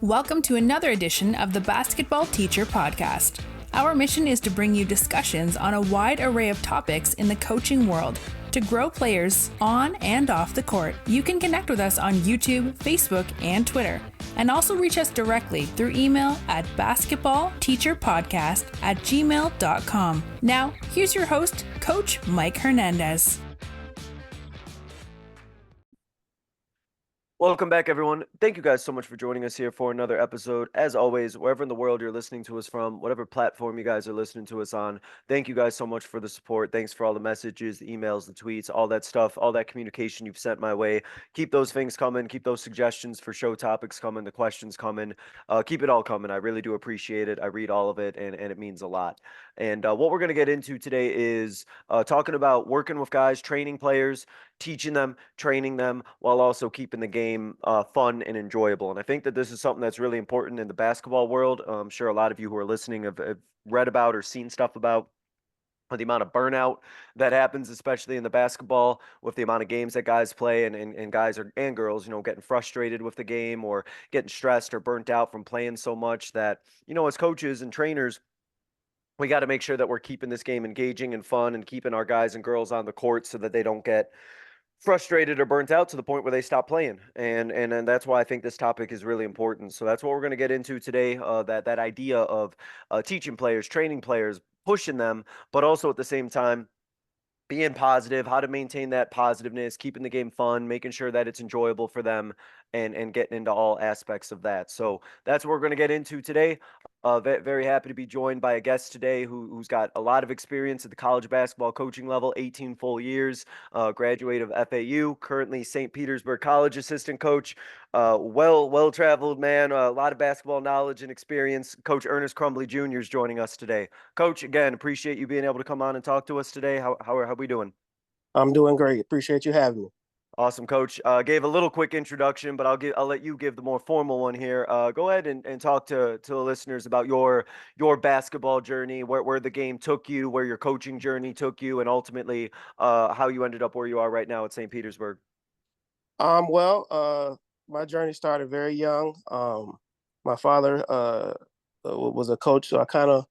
Welcome to another edition of the Basketball Teacher Podcast. Our mission is to bring you discussions on a wide array of topics in the coaching world to grow players on and off the court. You can connect with us on YouTube, Facebook, and Twitter, and also reach us directly through email at basketballteacherpodcast@gmail.com. Now, here's your host, Coach Mike Hernandez. Welcome back, everyone. Thank you guys so much for joining us here for another episode. As always, wherever in the world you're listening to us from, whatever platform you guys are listening to us on, thank you guys so much for the support. Thanks for all the messages, the emails, the tweets, all that stuff, all that communication you've sent my way. Keep those things coming. Keep those suggestions for show topics coming, the questions coming. Keep it all coming. I really do appreciate it. I read all of it, and it means a lot. And what we're going to get into today is talking about working with guys, training players, teaching them, training them, while also keeping the game fun and enjoyable. And I think that this is something that's really important in the basketball world. I'm sure a lot of you who are listening have read about or seen stuff about the amount of burnout that happens, especially in the basketball, with the amount of games that guys play, and guys and girls, getting frustrated with the game or getting stressed or burnt out from playing so much that, as coaches and trainers, we got to make sure that we're keeping this game engaging and fun and keeping our guys and girls on the court so that they don't get frustrated or burnt out to the point where they stop playing. And that's why I think this topic is really important. So that's what we're going to get into today, that idea of teaching players, training players, pushing them, but also at the same time being positive, how to maintain that positiveness, keeping the game fun, making sure that it's enjoyable for them, and getting into all aspects of that. So that's what we're going to get into today. Very happy to be joined by a guest today who's got a lot of experience at the college basketball coaching level, 18 full years, graduate of FAU, currently St. Petersburg College assistant coach, well-traveled man, a lot of basketball knowledge and experience. Coach Earnest Crumbley Jr. is joining us today. Coach, again, appreciate you being able to come on and talk to us today. How are we doing? I'm doing great. Appreciate you having me. Awesome, Coach. Gave a little quick introduction, but I'll let you give the more formal one here. Go ahead and talk to the listeners about your basketball journey, where the game took you, where your coaching journey took you, and ultimately how you ended up where you are right now at St. Petersburg. My journey started very young. My father was a coach, so I kind of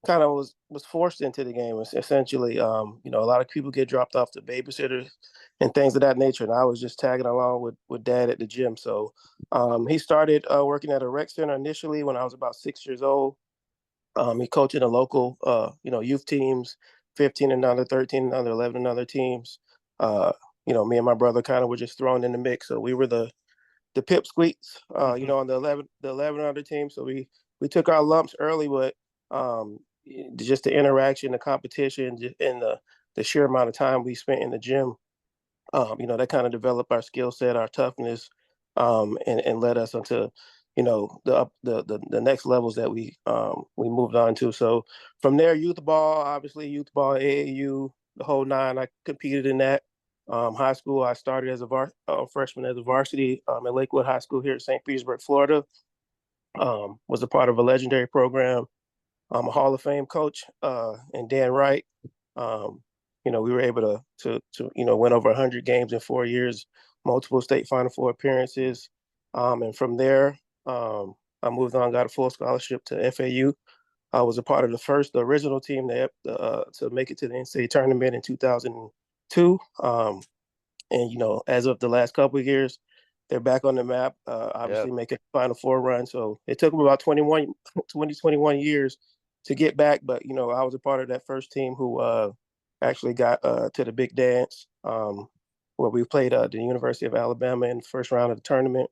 was forced into the game. Essentially, a lot of people get dropped off to babysitters and things of that nature, and I was just tagging along with dad at the gym. So he started working at a rec center initially when I was about 6 years old. He coached in the local, youth teams, 15 and under, 13 and under, 11 and under teams. Me and my brother kind of were just thrown in the mix. So we were the pipsqueaks, on the 11 and under team. So we took our lumps early, but just the interaction, the competition, and the sheer amount of time we spent in the gym, that kind of developed our skill set, our toughness, and led us into, the next levels that we moved on to. So from there, youth ball, AAU, the whole nine. I competed in that. High school, I started as a freshman as a varsity at Lakewood High School here in St. Petersburg, Florida. Was a part of a legendary program. I'm a Hall of Fame coach, and Dan Wright. We were able to win over 100 games in 4 years, multiple state Final Four appearances. And from there, I moved on, got a full scholarship to FAU. I was a part of the original team to make it to the NCAA tournament in 2002. As of the last couple of years, they're back on the map, obviously making the Final Four run. So it took them about 21 years to get back. But, I was a part of that first team who actually got to the big dance, where we played the University of Alabama in the first round of the tournament.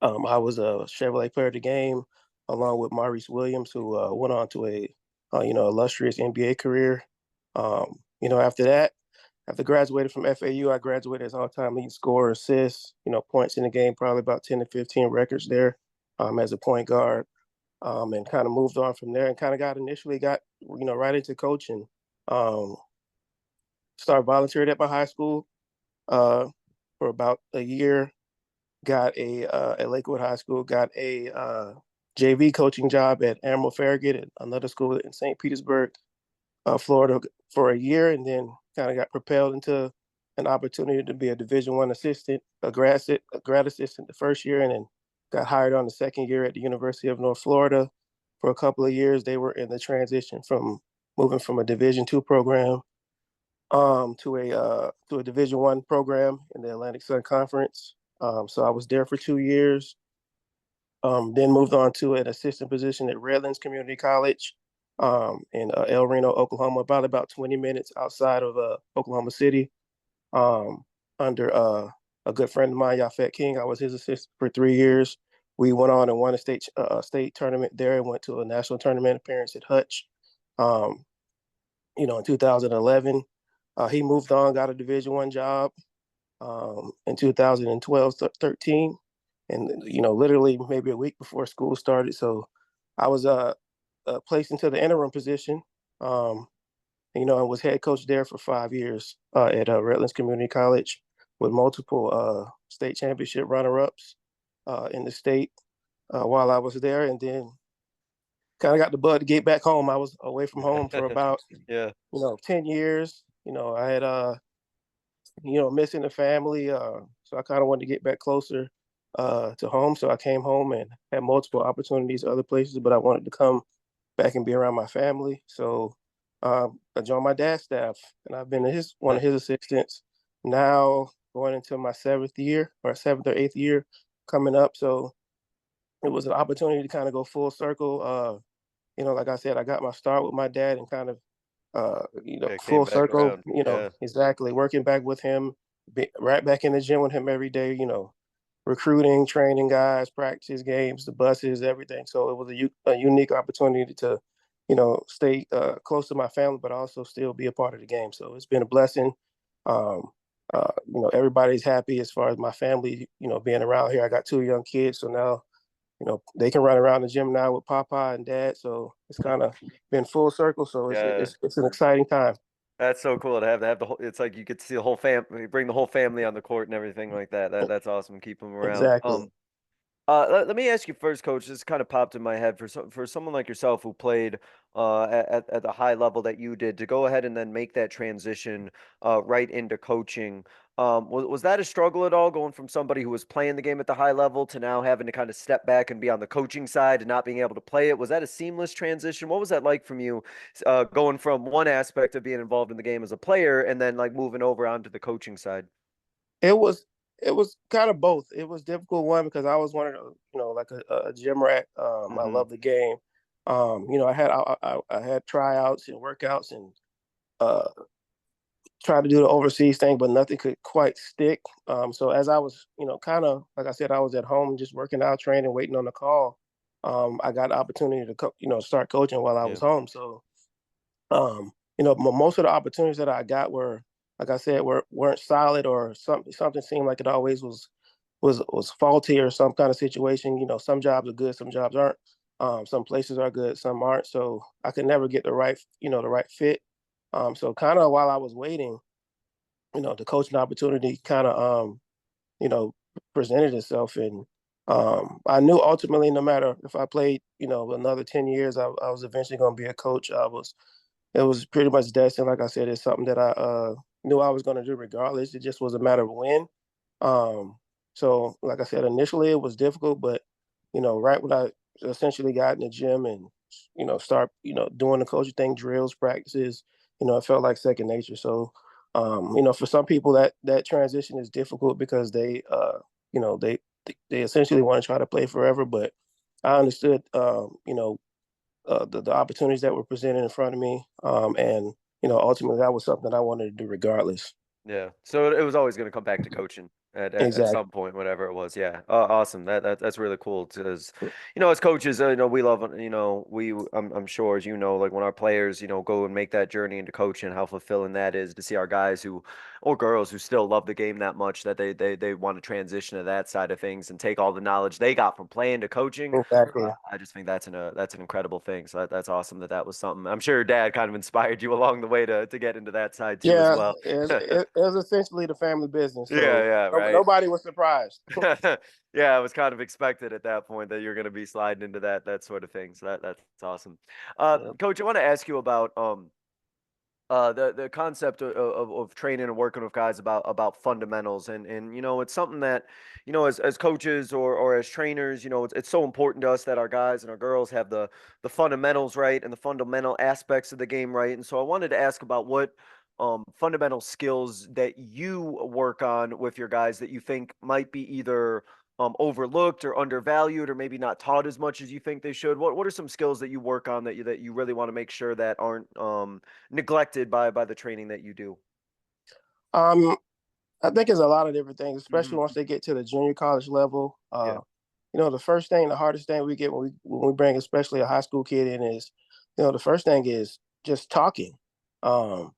I was a Chevrolet Player of the Game, along with Maurice Williams, who went on to a illustrious NBA career. After that, after graduating from FAU, I graduated as all-time leading scorer, assists, points in the game, probably about 10 to 15 records there as a point guard, and kind of moved on from there and kind of got right into coaching. Started volunteering at my high school for about a year, got at Lakewood High School, got a JV coaching job at Admiral Farragut, another school in St. Petersburg, Florida, for a year, and then kind of got propelled into an opportunity to be a Division I assistant, a grad assistant the first year, and then got hired on the second year at the University of North Florida. For a couple of years, they were in the transition from moving from a Division II program to a Division I program in the Atlantic Sun Conference. So I was there for 2 years. Then moved on to an assistant position at Redlands Community College in El Reno, Oklahoma, about 20 minutes outside of Oklahoma City. Um, under a good friend of mine, Yafet King, I was his assistant for 3 years. We went on and won a state tournament there and went to a national tournament appearance at Hutch. Um, in 2011, he moved on, got a Division I job in 2012, 13, and literally maybe a week before school started. So I was placed into the interim position. I was head coach there for 5 years at Redlands Community College with multiple state championship runner-ups in the state while I was there, and then kind of got the bug to get back home. I was away from home for about Yeah. 10 years. I had missing the family. So I kind of wanted to get back closer to home. So I came home and had multiple opportunities other places, but I wanted to come back and be around my family. So I joined my dad's staff, and I've been one of his assistants now, going into my seventh or eighth year coming up. So it was an opportunity to kind of go full circle. Like I said, I got my start with my dad and kind of Yeah, came full back circle, around. Yeah. exactly working back with him, right back in the gym with him every day, recruiting, training guys, practice games, the buses, everything. So it was a unique opportunity to, stay close to my family, but also still be a part of the game. So it's been a blessing. Um, everybody's happy as far as my family, being around here. I got 2 young kids, so now they can run around the gym now with Papa and Dad. So it's kind of been full circle. So it's, Yeah. it's it's an exciting time. That's so cool to have the whole. It's like you get to see the whole family, bring the whole family on the court and everything like that. That's awesome. Keep them around. Exactly. Let me ask you first, Coach. This kind of popped in my head for someone like yourself who played at the high level that you did to go ahead and then make that transition right into coaching. Was that a struggle at all, going from somebody who was playing the game at the high level to now having to kind of step back and be on the coaching side and not being able to play it? Was that a seamless transition? What was that like from you, going from one aspect of being involved in the game as a player and then like moving over onto the coaching side? It was kind of both. It was difficult one because I was one of the, like a gym rat. I Hmm. love the game. I had tryouts and workouts and uh, tried to do the overseas thing, but nothing could quite stick. So as I was, kind of like I said, I was at home just working out, training, waiting on the call. I got the opportunity to start coaching while I Yeah. was home. So most of the opportunities that I got were, like I said, weren't solid, or something seemed like it always was faulty or some kind of situation. Some jobs are good, some jobs aren't. Some places are good, some aren't. So I could never get the right fit. So kind of while I was waiting, the coaching opportunity kind of you know, presented itself, and I knew ultimately, no matter if I played, another 10 years, I was eventually going to be a coach. It was pretty much destined. Like I said, it's something that I knew I was going to do regardless. It just was a matter of when. Um, so, like I said, initially it was difficult, but right when I essentially got in the gym and start doing the coaching thing, drills, practices, it felt like second nature. So, for some people that transition is difficult because you know, they they essentially want to try to play forever. But I understood, the opportunities that were presented in front of me. And ultimately that was something that I wanted to do regardless. Yeah. So it was always going to come back to coaching at Exactly. some point, whatever it was. Yeah. Awesome. That's really cool because, as coaches, we love, I'm sure, as like when our players, go and make that journey into coaching, how fulfilling that is to see our guys or girls who still love the game that much that they want to transition to that side of things and take all the knowledge they got from playing to coaching. Exactly. I just think that's an incredible thing. So that's awesome that was something. I'm sure your dad kind of inspired you along the way to get into that side too as Yeah, well. it was essentially the family business, Yeah, so yeah, right. nobody was surprised. Yeah, it was kind of expected at that point that you're going to be sliding into that sort of thing. So that's awesome. Yeah. Coach, I want to ask you about The concept of training and working with guys about fundamentals, and it's something that as coaches or as trainers, it's so important to us that our guys and our girls have the fundamentals right and the fundamental aspects of the game right. And so I wanted to ask about what fundamental skills that you work on with your guys that you think might be either overlooked or undervalued or maybe not taught as much as you think they should. What are some skills that you work on that you really want to make sure that aren't neglected by the training that you do? Um, I think it's a lot of different things, especially Hmm. once they get to the junior college level. Yeah. The first thing, the hardest thing we get when we bring especially a high school kid in is, the first thing is just talking. Um,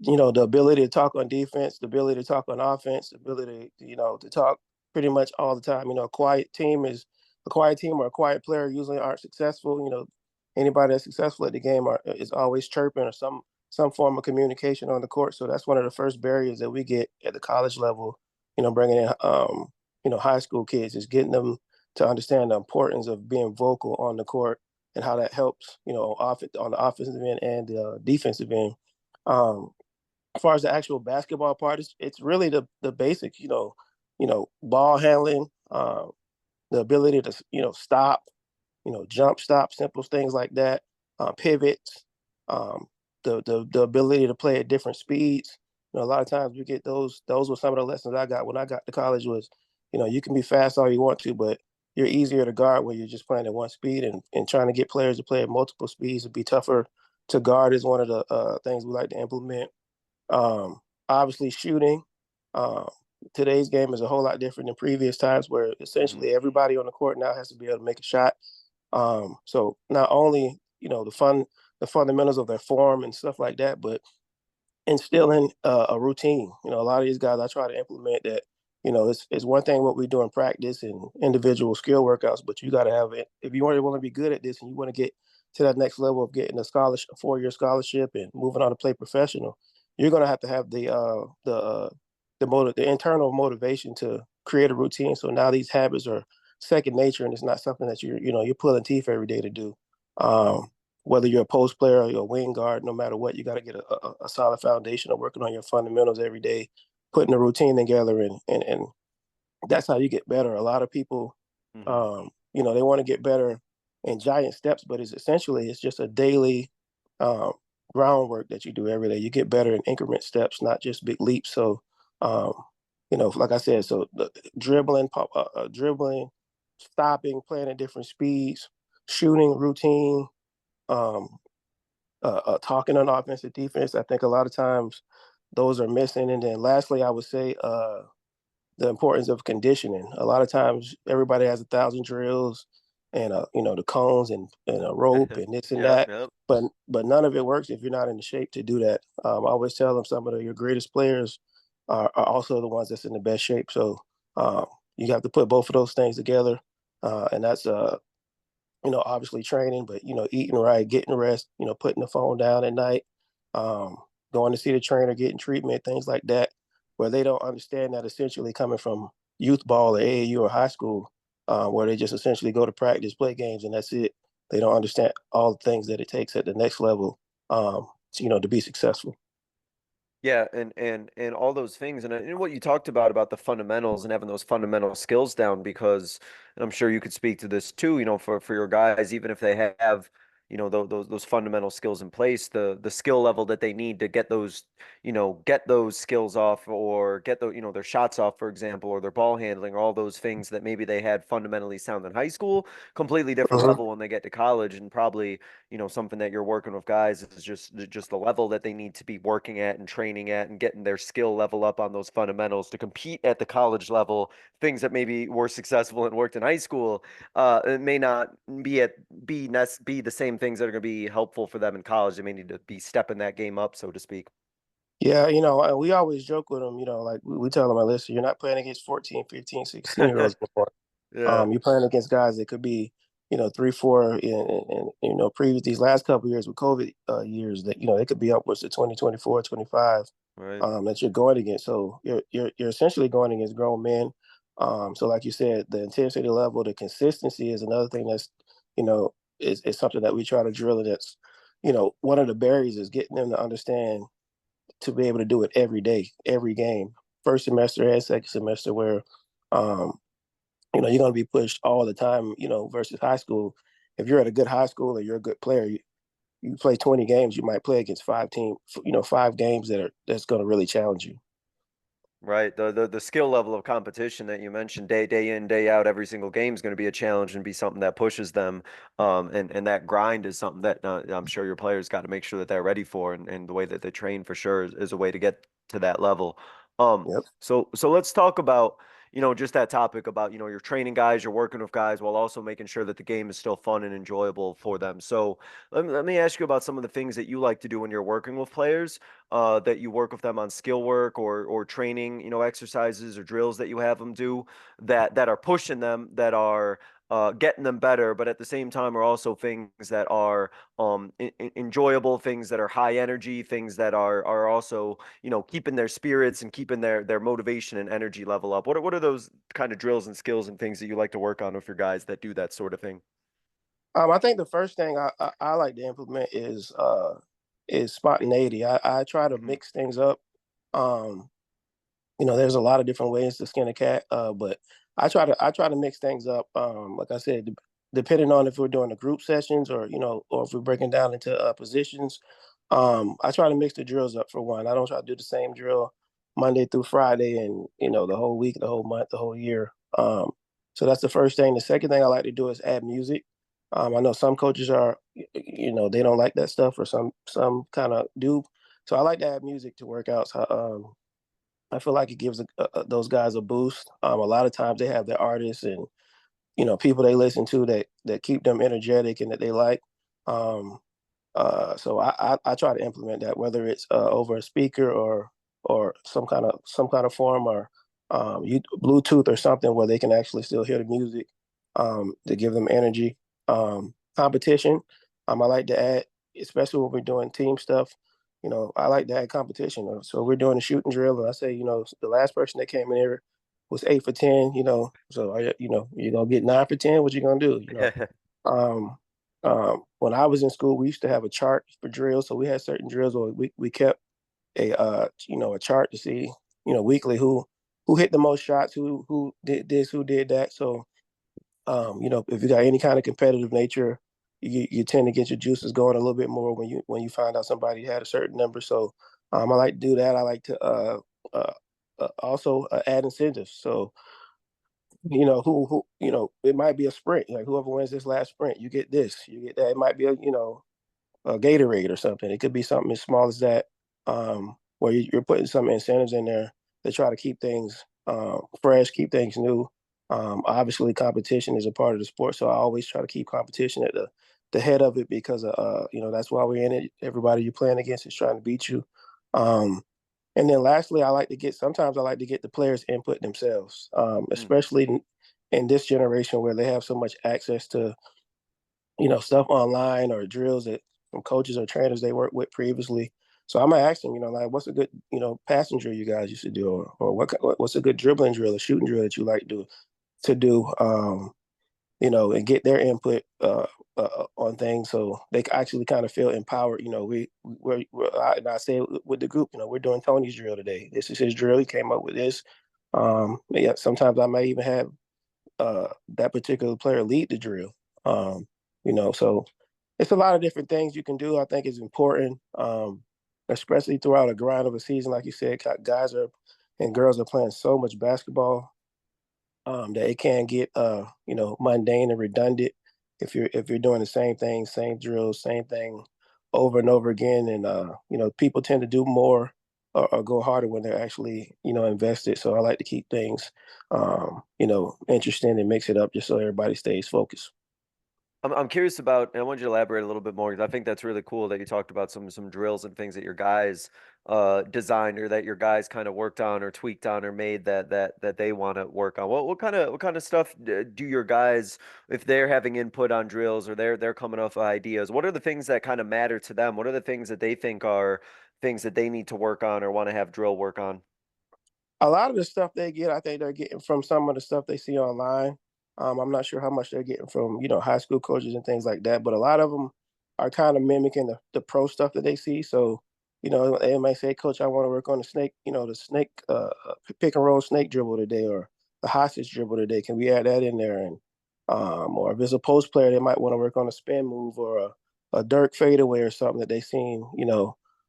the ability to talk on defense, the ability to talk on offense, the ability, to talk pretty much all the time. A quiet team or a quiet player usually aren't successful. Anybody that's successful at the game is always chirping or some form of communication on the court. So that's one of the first barriers that we get at the college level. Bringing in high school kids is getting them to understand the importance of being vocal on the court and how that helps. On the offensive end and the defensive end. Um, as far as the actual basketball part, it's really the basics, ball handling, the ability to stop, jump stop, simple things like that, pivots, um, the ability to play at different speeds. A lot of times we get those. Those were some of the lessons I got when I got to college. Was you can be fast all you want to, but you're easier to guard when you're just playing at one speed, and trying to get players to play at multiple speeds would be tougher to guard is one of the things we like to implement. Um, Obviously, shooting. Um, Today's game is a whole lot different than previous times, where Hmm. essentially everybody on the court now has to be able to make a shot. So not only the fundamentals of their form and stuff like that, but instilling a routine. A lot of these guys I try to implement that. It's one thing what we do in practice and individual skill workouts, but you got to have it if you really want to be good at this and you want to get to that next level of getting a scholarship, a 4-year scholarship, and moving on to play professional. You're going to have the internal motivation to create a routine. So now these habits are second nature, and it's not something that you're pulling teeth every day to do. Um, Whether you're a post player or you're a wing guard, no matter what, you got to get a solid foundation of working on your fundamentals every day, putting a routine together, and that's how you get better. A lot of people, Hmm. they want to get better in giant steps, but it's just a daily um, groundwork that you do every day. You get better in increment steps, not just big leaps. So, um, like I said, so the dribbling, stopping, playing at different speeds, shooting, routine, um, talking on offense and defense. I think a lot of times those are missing. And then lastly, I would say the importance of conditioning. A lot of times everybody has 1,000 drills and the cones and a rope and this and Yep, that, yep. but none of it works if you're not in the shape to do that. I always tell them some of your greatest players are also the ones that's in the best shape. So um, you have to put both of those things together, and that's obviously training, but eating right, getting rest, putting the phone down at night, um, going to see the trainer, getting treatment, things like that, where they don't understand that essentially coming from youth ball or AAU or high school, where they just essentially go to practice, play games, and that's it. They don't understand all the things that it takes at the next level, to be successful. Yeah, and all those things, and what you talked about the fundamentals and having those fundamental skills down, because, and I'm sure you could speak to this too, for your guys, even if they have, those fundamental skills in place, the skill level that they need to get those skills off, or get their shots off, for example, or their ball handling, or all those things that maybe they had fundamentally sound in high school, completely different Mhm. level when they get to college. And probably something that you're working with guys is just the level that they need to be working at and training at and getting their skill level up on those fundamentals to compete at the college level. Things that maybe were successful and worked in high school, it may not be the same things that are going to be helpful for them in college. They may need to be stepping that game up, so to speak. Yeah, we always joke with them, like we tell them, listen, you're not playing against 14, 15, 16-year-olds anymore. Yeah, You're playing against guys that could be, 3, 4, and previous these last couple of years with COVID years that it could be upwards to 20, 24, 25 right. that you're going against. So you're essentially going against grown men. So like you said, the intensity level, the consistency is another thing that's you know is something that we try to drill, and that's one of the barriers is getting them to understand to be able to do it every day, every game, first semester and second semester, where um, you're going to be pushed all the time. Versus high school. If you're at a good high school or you're a good player, you play 20 games, you might play against 5 games that's going to really challenge you. Right. The skill level of competition that you mentioned, day in, day out, every single game is going to be a challenge and be something that pushes them. And that grind is something that I'm sure your players got to make sure that they're ready for, and the way that they train for sure is a way to get to that level. Yep. So let's talk about, just that topic about, you're training guys, you're working with guys while also making sure that the game is still fun and enjoyable for them. So let me ask you about some of the things that you like to do when you're working with players, that you work with them on skill work or training, exercises or drills that you have them do that are pushing them, that are getting them better, but at the same time are also things that are enjoyable, things that are high energy, things that are also, keeping their spirits and keeping their motivation and energy level up. What are those kind of drills and skills and things that you like to work on with your guys that do that sort of thing? I think the first thing I like to implement is spontaneity. I try to Hmm. mix things up. Um, there's a lot of different ways to skin a cat, but I try to mix things up. Like I said, depending on if we're doing the group sessions or if we're breaking down into positions. I try to mix the drills up for one. I don't try to do the same drill Monday through Friday and the whole week, the whole month, the whole year. So that's the first thing. The second thing I like to do is add music. I know some coaches are, they don't like that stuff, or some kind of do. So I like to add music to workouts. I feel like it gives those guys a boost. A lot of times they have their artists and people they listen to that keep them energetic and that they like. Um, so I try to implement that, whether it's over a speaker or some kind of form, or Bluetooth or something where they can actually still hear the music, to give them energy. Competition, I like to add, especially when we're doing team stuff. I like to add competition. So we're doing a shooting drill, and I say, the last person that came in here was 8 for 10. So you're gonna get 9 for 10. What you gonna do? Um, when I was in school, we used to have a chart for drills. So we had certain drills where we kept a chart to see weekly who hit the most shots, who did this, who did that. So if you got any kind of competitive nature, you tend to get your juices going a little bit more when you find out somebody had a certain number. So I like to do that. I like to uh, also add incentives. So it might be a sprint. Like whoever wins this last sprint, you get this, you get that. It might be a Gatorade or something. It could be something as small as that, where you're putting some incentives in there to try to keep things fresh, keep things new. Obviously, competition is a part of the sport, so I always try to keep competition at the head of it, because that's why we're in it. Everybody you're playing against is trying to beat you. Um, and then lastly, sometimes I like to get the players' input themselves, especially in this generation where they have so much access to stuff online or drills that from coaches or trainers they worked with previously. So I might ask them, like, what's a good, passing drill you guys used to do, or what's a good dribbling drill, or shooting drill that you like to do, and get their input on things, so they can actually kind of feel empowered. And I say with the group, we're doing Tony's drill today. This is his drill. He came up with this. Yeah, sometimes I may even have that particular player lead the drill. Um, so it's a lot of different things you can do. I think is important, especially throughout a grind of a season. Like you said, guys are and girls are playing so much basketball, that it can get mundane and redundant if you're doing the same thing, same drills, same thing over and over again. And people tend to do more or go harder when they're actually invested. So I like to keep things interesting and mix it up just so everybody stays focused. I'm curious about, and I want you to elaborate a little bit more because I think that's really cool that you talked about some drills and things that your guys designed, or that your guys kind of worked on or tweaked on or made that they want to work on. What kind of stuff do your guys, if they're having input on drills or they're coming up with ideas, what are the things that kind of matter to them? What are the things that they think are things that they need to work on or want to have drill work on? A lot of the stuff they get, I think they're getting from some of the stuff they see online. I'm not sure how much they're getting from high school coaches and things like that, but a lot of them are kind of mimicking the pro stuff that they see. So, they might say, Coach, I want to work on the snake pick and roll snake dribble today, or the hostage dribble today. Can we add that in there? And or if it's a post player, they might want to work on a spin move or a Dirk fadeaway or something that they've seen,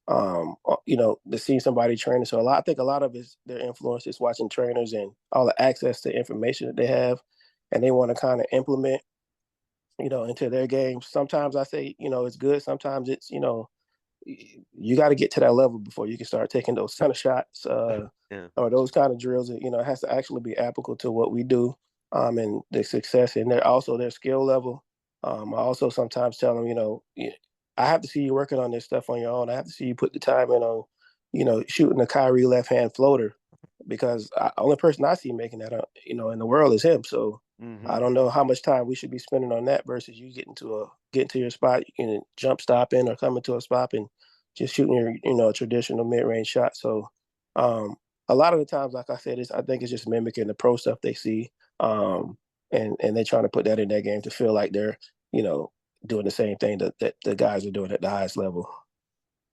to see somebody training. So I think a lot of their influence is watching trainers and all the access to information that they have, and they want to kind of implement, into their games. Sometimes I say, it's good. Sometimes it's, you got to get to that level before you can start taking those kind of shots Yeah. or those kind of drills. That, it has to actually be applicable to what we do, and the success, and their skill level. I also sometimes tell them, I have to see you working on this stuff on your own. I have to see you put the time in on, shooting a Kyrie left hand floater, because only person I see making that, in the world is him. So I don't know how much time we should be spending on that versus you getting to your spot, jump stopping or coming to a spot and just shooting your, traditional mid range shot. So a lot of the times, like I said, I think it's just mimicking the pro stuff they see, and they're trying to put that in their game to feel like they're, doing the same thing that the guys are doing at the highest level.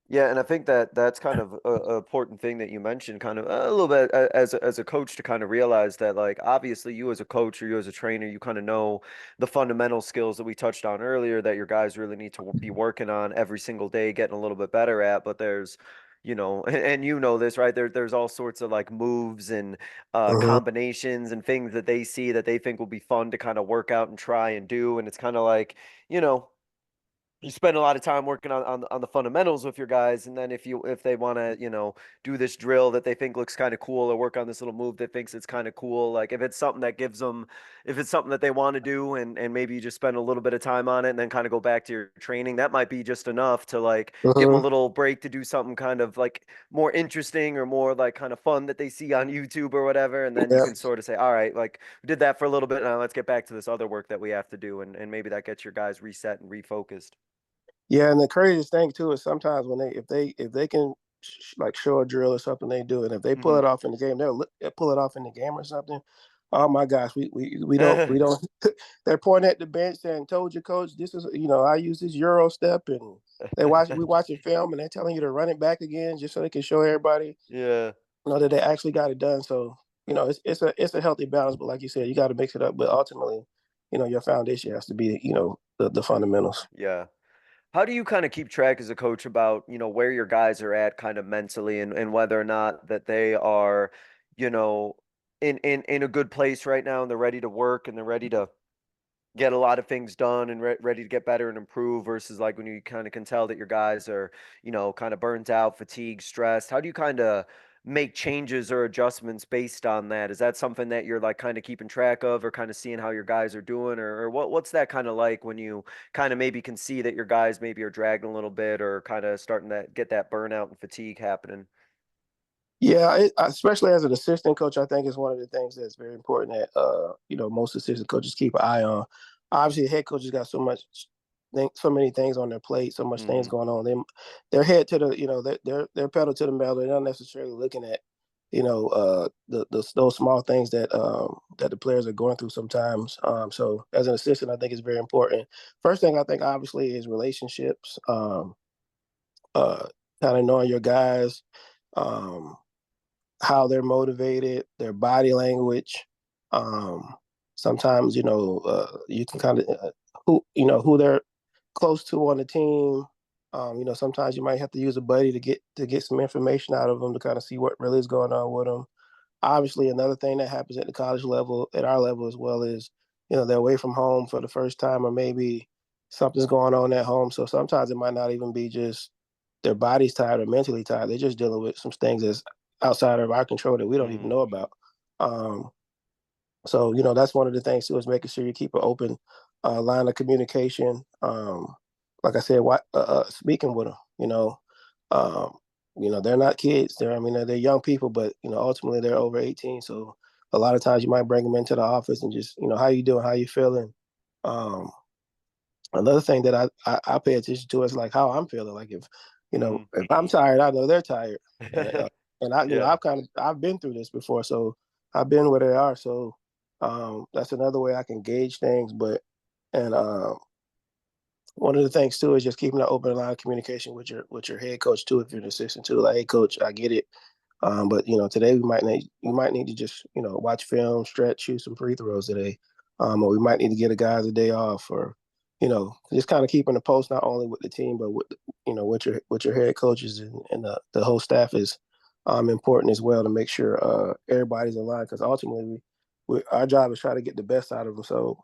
Yeah, and I think that that's kind of a important thing that you mentioned, kind of a little bit as a coach to kind of realize that, like, obviously you as a coach or you as a trainer, you kind of know the fundamental skills that we touched on earlier that your guys really need to be working on every single day, getting a little bit better at. But there's, and you know this, right? There's all sorts of like moves and Mm-hmm. combinations and things that they see that they think will be fun to kind of work out and try and do, and it's kind of like, you know you spend a lot of time working on the fundamentals with your guys, and then if they want to do this drill that they think looks kind of cool, or work on this little move that thinks it's kind of cool, like if it's something that gives them, if it's something that they want to do, and maybe you just spend a little bit of time on it and then kind of go back to your training, that might be just enough to like give them a Mm-hmm. little break to do something kind of like more interesting or more like kind of fun that they see on YouTube or whatever, and then you Yeah. can sort of say, all right, like we did that for a little bit, now let's get back to this other work that we have to do, and maybe that gets your guys reset and refocused. Yeah, and the craziest thing too is sometimes when if they can like show a drill or something they do, and if they pull Hmm. it off in the game, they'll pull it off in the game or something. Oh my gosh, we don't. They're pointing at the bench saying, "Told you, coach, this is I use this Euro step," and we watching film and they're telling you to run it back again just so they can show everybody Yeah. that they actually got it done. So it's a healthy balance, but like you said, you got to mix it up. But ultimately, your foundation has to be the fundamentals. Yeah. How do you kind of keep track as a coach about, where your guys are at kind of mentally, and whether or not that they are, you know, in a good place right now and they're ready to work and they're ready to get a lot of things done and ready to get better and improve, versus like when you kind of can tell that your guys are, kind of burnt out, fatigued, stressed? How do you kind of make changes or adjustments based on that? Is that something that you're like kind of keeping track of, or kind of seeing how your guys are doing, or what's that kind of like when you kind of maybe can see that your guys maybe are dragging a little bit or kind of starting to get that burnout and fatigue happening? Yeah, especially as an assistant coach, I think is one of the things that's very important that most assistant coaches keep an eye on. Obviously, head coaches got so many things on their plate, so much things Hmm. going on. They're head to the they're pedal to the metal. They're not necessarily looking at those small things that the players are going through sometimes. So as an assistant, I think it's very important. First thing I think obviously is relationships. Uh, Kind of knowing your guys. Um, how they're motivated, their body language. Um, Sometimes you can kind of who they're close to on the team. Sometimes you might have to use a buddy to get some information out of them to kind of see what really is going on with them. Obviously, another thing that happens at the college level, at our level as well, is they're away from home for the first time, or maybe something's going on at home. So sometimes it might not even be just their body's tired or mentally tired. They're just dealing with some things that's outside of our control that we don't even Mm. know about. Um, so that's one of the things too, is making sure you keep an open line of communication. Like I said, speaking with them. Um, they're not kids. They're young people, but ultimately they're over 18. So a lot of times you might bring them into the office and just how you doing, how you feeling. Um, Another thing that I pay attention to is like how I'm feeling. Like Mm. if I'm tired, I know they're tired, and Yeah. I've been through this before, so I've been where they are. So that's another way I can gauge things. But and one of the things too is just keeping an open line of communication with your head coach too. If you're an assistant too, like, hey coach, I get it, but today we might need to just watch film, stretch, shoot some free throws today, or we might need to get a guys a day off, or just kind of keeping the post not only with the team but with your head coaches and the whole staff is important as well to make sure everybody's aligned because ultimately our job is try to get the best out of them. So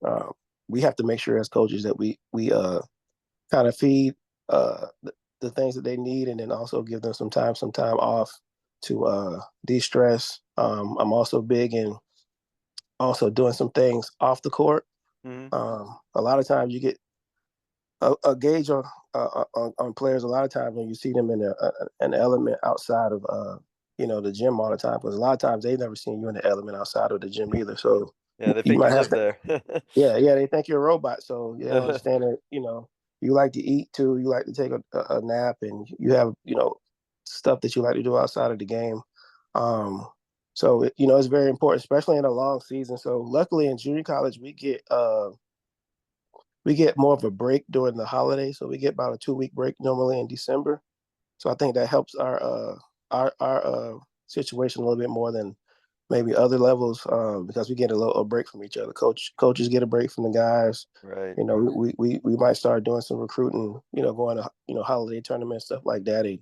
uh, we have to make sure as coaches that we kind of feed the things that they need, and then also give them some time off to de-stress. I'm also big in also doing some things off the court. Mm-hmm. A lot of times you get a gauge on players. A lot of times when you see them in an element outside of the gym all the time, because a lot of times they've never seen you in the element outside of the gym either. So Yeah, they you think you might have live to. there. Yeah, they think you're a robot. So they don't understand that, you like to eat too, you like to take a nap, and you have, stuff that you like to do outside of the game. So it's very important, especially in a long season. So luckily in junior college we get more of a break during the holidays. So we get about a 2-week break normally in December. So I think that helps our situation a little bit more than maybe other levels, because we get a break from each other. Coaches get a break from the guys. Right. We might start doing some recruiting, going to holiday tournaments, stuff like that. And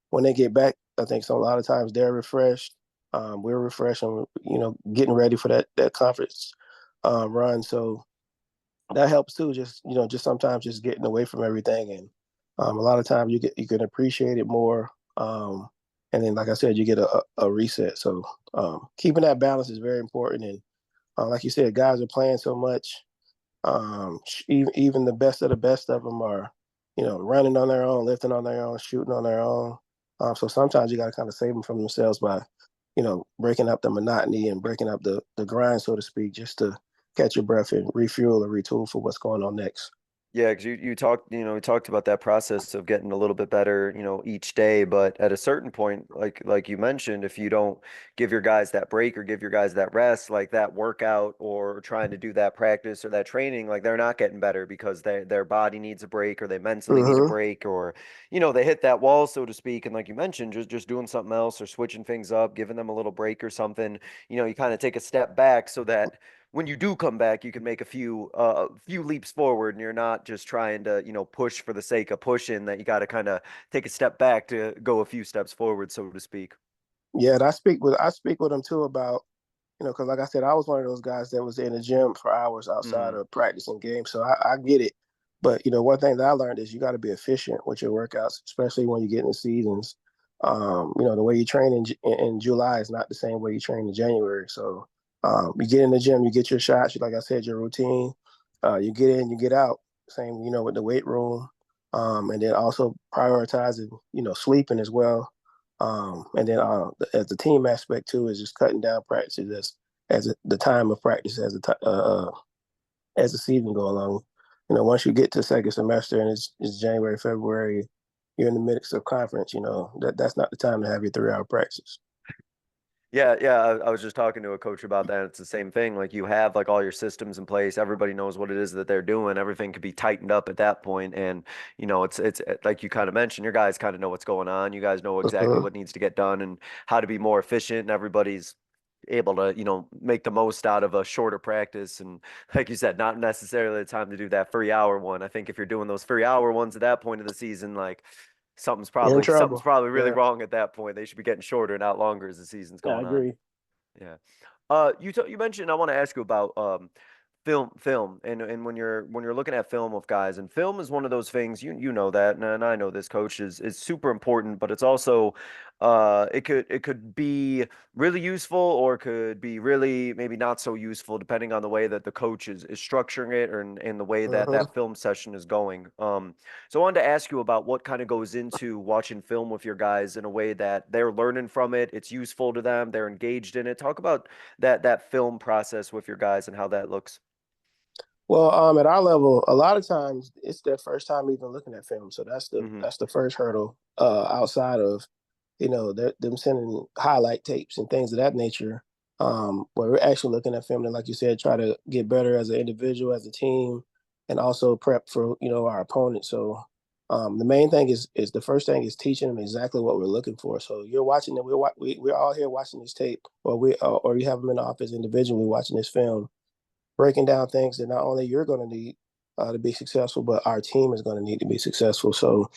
when they get back, I think a lot of times they're refreshed. We're refreshed, and getting ready for that conference run. So that helps too. Just sometimes just getting away from everything, and a lot of times you can appreciate it more. And then, like I said, you get a reset. So keeping that balance is very important. And like you said, guys are playing so much. Even the best of the best of them are, running on their own, lifting on their own, shooting on their own. So sometimes you got to kind of save them from themselves by, breaking up the monotony and breaking up the grind, so to speak, just to catch your breath and refuel or retool for what's going on next. Yeah, because we talked about that process of getting a little bit better, each day. But at a certain point, like you mentioned, if you don't give your guys that break or give your guys that rest, like that workout or trying to do that practice or that training, like they're not getting better because their body needs a break or they mentally need a Mm-hmm. break or, they hit that wall, so to speak. And like you mentioned, just doing something else or switching things up, giving them a little break or something, you kind of take a step back so that when you do come back, you can make a few leaps forward, and you're not just trying to push for the sake of pushing. That you got to kind of take a step back to go a few steps forward, so to speak. Yeah, and I speak with them too about, because like I said, I was one of those guys that was in the gym for hours outside Hmm. of practicing games. So I get it. But one thing that I learned is you got to be efficient with your workouts, especially when you get in the seasons. The way you train in July is not the same way you train in January. So you get in the gym, you get your shots, like I said, your routine. You get in, you get out. Same, with the weight room, and then also prioritizing, sleeping as well. And then as the team aspect too is just cutting down practices as the time of practice as the season go along. Once you get to second semester and it's January, February, you're in the midst of conference. That's not the time to have your 3-hour practice. Yeah, yeah. I was just talking to a coach about that. It's the same thing. Like you have like all your systems in place. Everybody knows what it is that they're doing. Everything could be tightened up at that point. And it's like you kind of mentioned. Your guys kind of know what's going on. You guys know exactly Uh-huh. what needs to get done and how to be more efficient. And everybody's able to make the most out of a shorter practice. And like you said, not necessarily the time to do that 3-hour one. I think if you're doing those 3-hour ones at that point of the season, like You're in something's trouble. probably really Yeah, wrong at that point. They should be getting shorter, not longer as the season's yeah, I going on. agree. Yeah. You mentioned I want to ask you about film and when you're looking at film of guys, and film is one of those things, you know that, and I know this, coach, is super important, but it's also it could be really useful or it could be really maybe not so useful depending on the way that the coach is structuring it or in the way that Uh-huh. that film session is going. So I wanted to ask you about what kind of goes into watching film with your guys in a way that they're learning from it, it's useful to them, they're engaged in it. Talk about that film process with your guys and how that looks. Well, at our level, a lot of times it's their first time even looking at film, so that's the Hmm. that's the first hurdle. Outside of them sending highlight tapes and things of that nature, where we're actually looking at film and, like you said, try to get better as an individual, as a team, and also prep for our opponent. So the main thing is the first thing is teaching them exactly what we're looking for. So you're watching it. We're all here watching this tape, or you have them in the office individually watching this film, breaking down things that not only you're going to need to be successful, but our team is going to need to be successful. So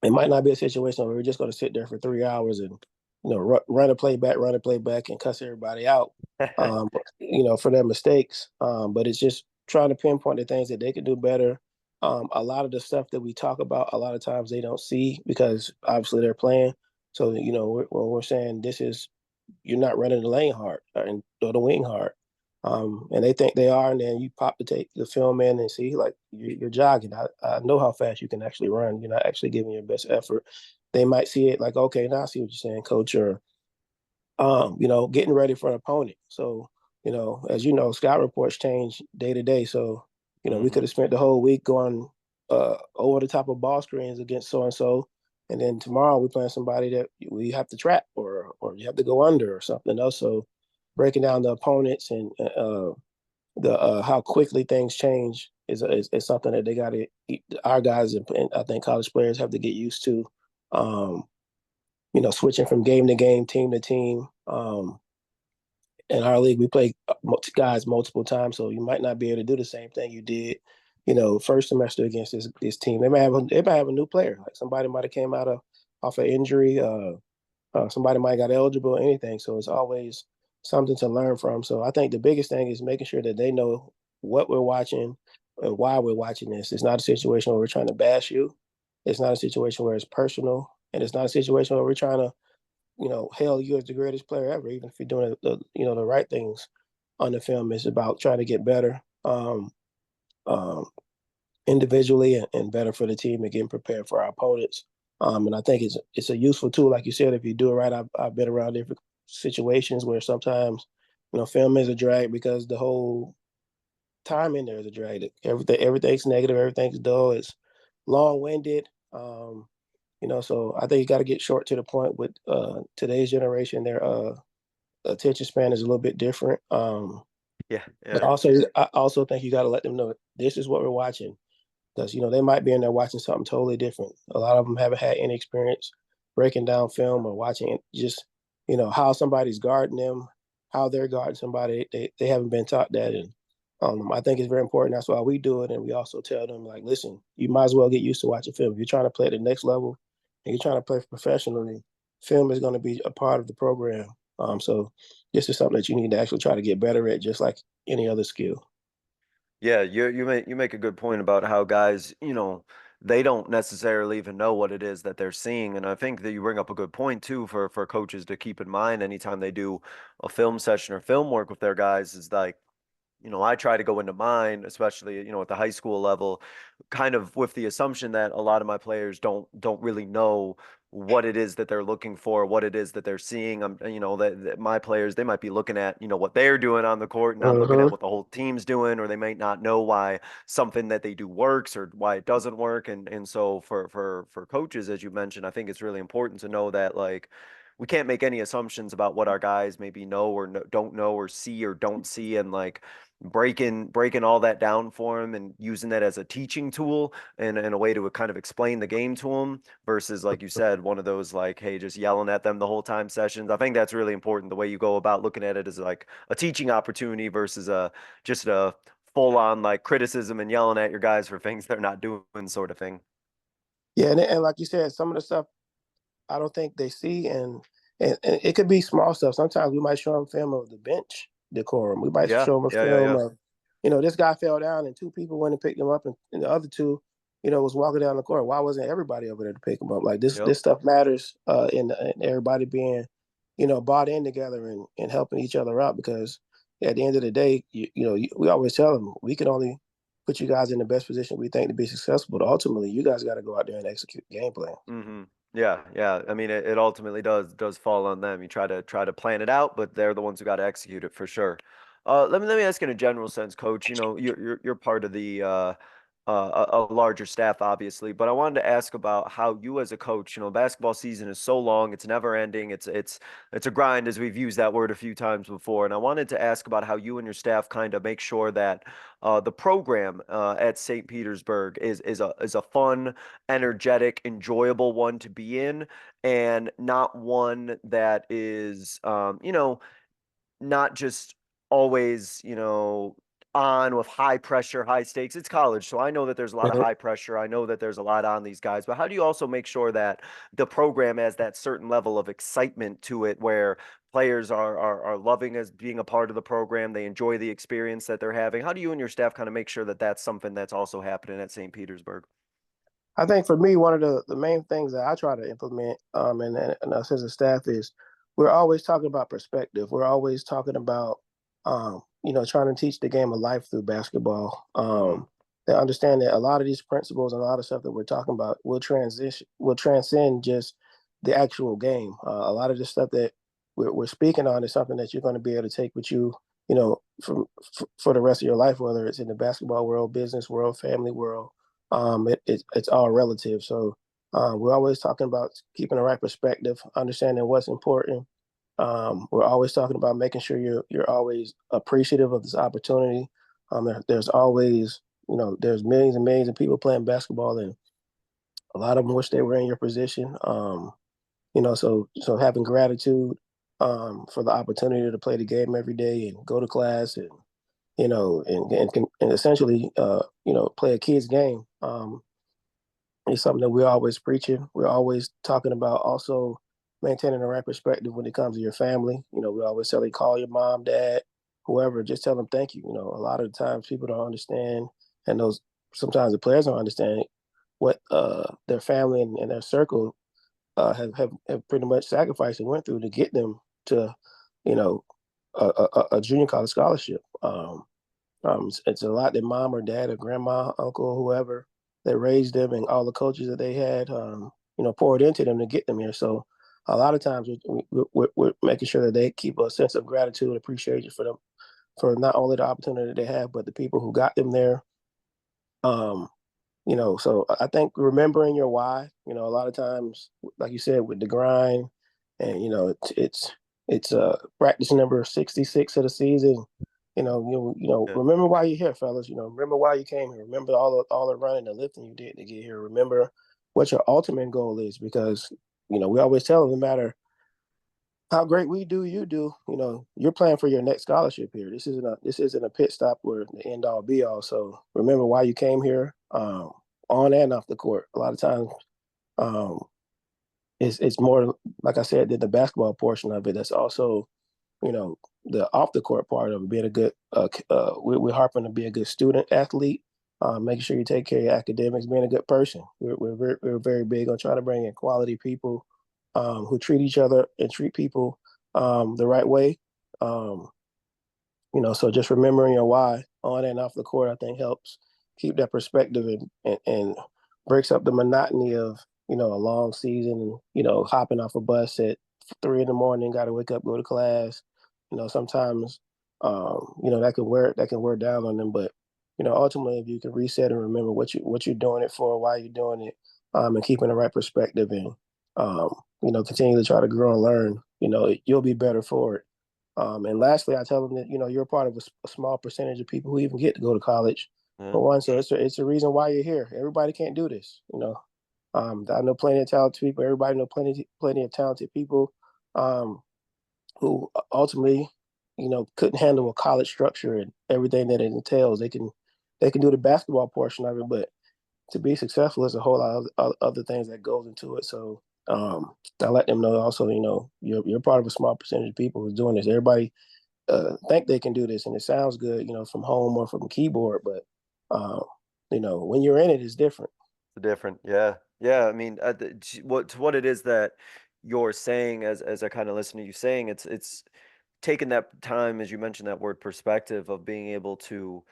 it might not be a situation where we're just going to sit there for 3 hours and run a play back, and cuss everybody out, for their mistakes. But it's just trying to pinpoint the things that they could do better. A lot of the stuff that we talk about, a lot of times they don't see because obviously they're playing. So when we're saying this is you're not running the lane hard or the wing hard. And they think they are, and then you pop the film in and see like you're jogging. I know how fast you can actually run. You're not actually giving your best effort. They might see it like, okay, now I see what you're saying, coach, or getting ready for an opponent. So, as you know, scout reports change day to day. So, we could have spent the whole week going over the top of ball screens against so and so, and then tomorrow we're playing somebody that we have to trap or you have to go under or something else. So, breaking down the opponents and the how quickly things change is something that they got to our guys and I think college players have to get used to. Um, switching from game to game, team to team. In our league, we play guys multiple times, so you might not be able to do the same thing you did, first semester against this team. They might have a new player, like somebody might have came out of off an injury. Somebody might have got eligible, anything. So it's always something to learn from. So I think the biggest thing is making sure that they know what we're watching and why we're watching this. It's not a situation where we're trying to bash you. It's not a situation where it's personal, and it's not a situation where we're trying to hail you as the greatest player ever, even if you're doing the right things on the film. Is about trying to get better um, individually and better for the team and getting prepared for our opponents. And I think it's a useful tool, like you said, if you do it right. I've been around different situations where sometimes film is a drag because the whole time in there is a drag. Everything's negative, everything's dull, it's long winded. So I think you got to get short to the point with today's generation. Their attention span is a little bit different. Yeah, But yeah. I also think you got to let them know this is what we're watching because they might be in there watching something totally different. A lot of them haven't had any experience breaking down film or watching it. Just how somebody's guarding them, how they're guarding somebody. They haven't been taught that, and I think it's very important. That's why we do it, and we also tell them like, listen, you might as well get used to watching film. If you're trying to play at the next level and you're trying to play professionally, film is going to be a part of the program. So this is something that you need to actually try to get better at, just like any other skill. Yeah, you make a good point about how guys, they don't necessarily even know what it is that they're seeing. And I think that you bring up a good point too for coaches to keep in mind anytime they do a film session or film work with their guys is like, I try to go into mine, especially, at the high school level, kind of with the assumption that a lot of my players don't really know what it is that they're looking for, what it is that they're seeing. That my players, they might be looking at, what they're doing on the court and not looking at Mm-hmm. what the whole team's doing, or they might not know why something that they do works or why it doesn't work. And so for coaches, as you mentioned, I think it's really important to know that like we can't make any assumptions about what our guys maybe know or don't know or see or don't see, and like breaking all that down for them and using that as a teaching tool and a way to kind of explain the game to them versus, like you said, one of those like, hey, just yelling at them the whole time sessions. I think that's really important. The way you go about looking at it is like a teaching opportunity versus a just a full on like criticism and yelling at your guys for things they're not doing sort of thing. Yeah, and like you said, some of the stuff I don't think they see, and it could be small stuff. Sometimes we might show them film of the bench decorum. We might Yeah, show them a yeah, yeah, film yeah. of, this guy fell down and two people went and picked him up, and the other two, was walking down the court. Why wasn't everybody over there to pick him up? Like this, Yep. this stuff matters in everybody being, bought in together and helping each other out because at the end of the day, we always tell them we can only put you guys in the best position we think to be successful. But ultimately, you guys got to go out there and execute the game plan. Hmm. Yeah, yeah. I mean, it ultimately does fall on them. You try to plan it out, but they're the ones who got to execute it for sure. Let me ask in a general sense, Coach. You're part of a larger staff, obviously. But I wanted to ask about how you, as a coach, basketball season is so long; it's never ending. It's a grind, as we've used that word a few times before. And I wanted to ask about how you and your staff kind of make sure that the program at St. Petersburg is a fun, energetic, enjoyable one to be in, and not one that is, not just always, on with high pressure, high stakes. It's college, so I know that there's a lot of Mhm. high pressure. I know that there's a lot on these guys, but how do you also make sure that the program has that certain level of excitement to it where players are loving as being a part of the program, they enjoy the experience that they're having? How do you and your staff kind of make sure that that's something that's also happening at St. Petersburg? I think for me, one of the main things that I try to implement, and us as a staff is we're always talking about perspective. We're always talking about, trying to teach the game of life through basketball. Hmm. They understand that a lot of these principles and a lot of stuff that we're talking about will transcend just the actual game. A lot of the stuff that we're speaking on is something that you're going to be able to take with you, for the rest of your life, whether it's in the basketball world, business world, family world. It's all relative. So we're always talking about keeping the right perspective, understanding what's important. We're always talking about making sure you're always appreciative of this opportunity. There's always, there's millions and millions of people playing basketball, and a lot of them wish they were in your position. So having gratitude for the opportunity to play the game every day and go to class and and essentially, play a kid's game. It's something that we're always preaching. We're always talking about also maintaining the right perspective when it comes to your family. We always tell you call your mom, dad, whoever, just tell them thank you. A lot of the times people don't understand, and those sometimes the players don't understand what their family and their circle have pretty much sacrificed and went through to get them to, you know, a junior college scholarship. It's a lot that mom or dad or grandma, uncle, whoever that raised them and all the coaches that they had, poured into them to get them here. So a lot of times we're making sure that they keep a sense of gratitude, appreciation for them, for not only the opportunity they have, but the people who got them there. Um, so I think remembering your why, a lot of times, like you said, with the grind and, it's practice number 66 of the season. Yeah. Remember why you're here, fellas. Remember why you came here. Remember all the running and lifting you did to get here. Remember what your ultimate goal is, because, we always tell them no matter how great we do, you do. You're playing for your next scholarship here. This isn't a pit stop or the end all be all. So remember why you came here, on and off the court. A lot of times, um, it's more like I said than the basketball portion of it. That's also, you know the off the court part of it, being a good. We're harping to be a good student athlete. Making sure you take care of your academics, being a good person. We're very big on trying to bring in quality people, who treat each other and treat people the right way. Um, so just remembering your why on and off the court, I think helps keep that perspective and breaks up the monotony of, a long season and, hopping off a bus at 3 in the morning, got to wake up, go to class. Sometimes, that can wear down on them. But, ultimately, if you can reset and remember what you're doing it for, why you're doing it, and keeping the right perspective and, continue to try to grow and learn, you'll be better for it. And lastly, I tell them that, you're a part of a small percentage of people who even get to go to college. Yeah. For one, so it's a reason why you're here. Everybody can't do this. I know plenty of talented people. Everybody know plenty of talented people, um, who ultimately, couldn't handle a college structure and everything that it entails. They can do the basketball portion of it, but to be successful, there's a whole lot of other things that goes into it. So, I let them know also, you're part of a small percentage of people who's doing this. Everybody think they can do this, and it sounds good, from home or from a keyboard, but when you're in it, it's different. Different. Yeah. Yeah. I mean, what it is that you're saying, as I kind of listen to you saying, it's taking that time, as you mentioned that word perspective, of being able to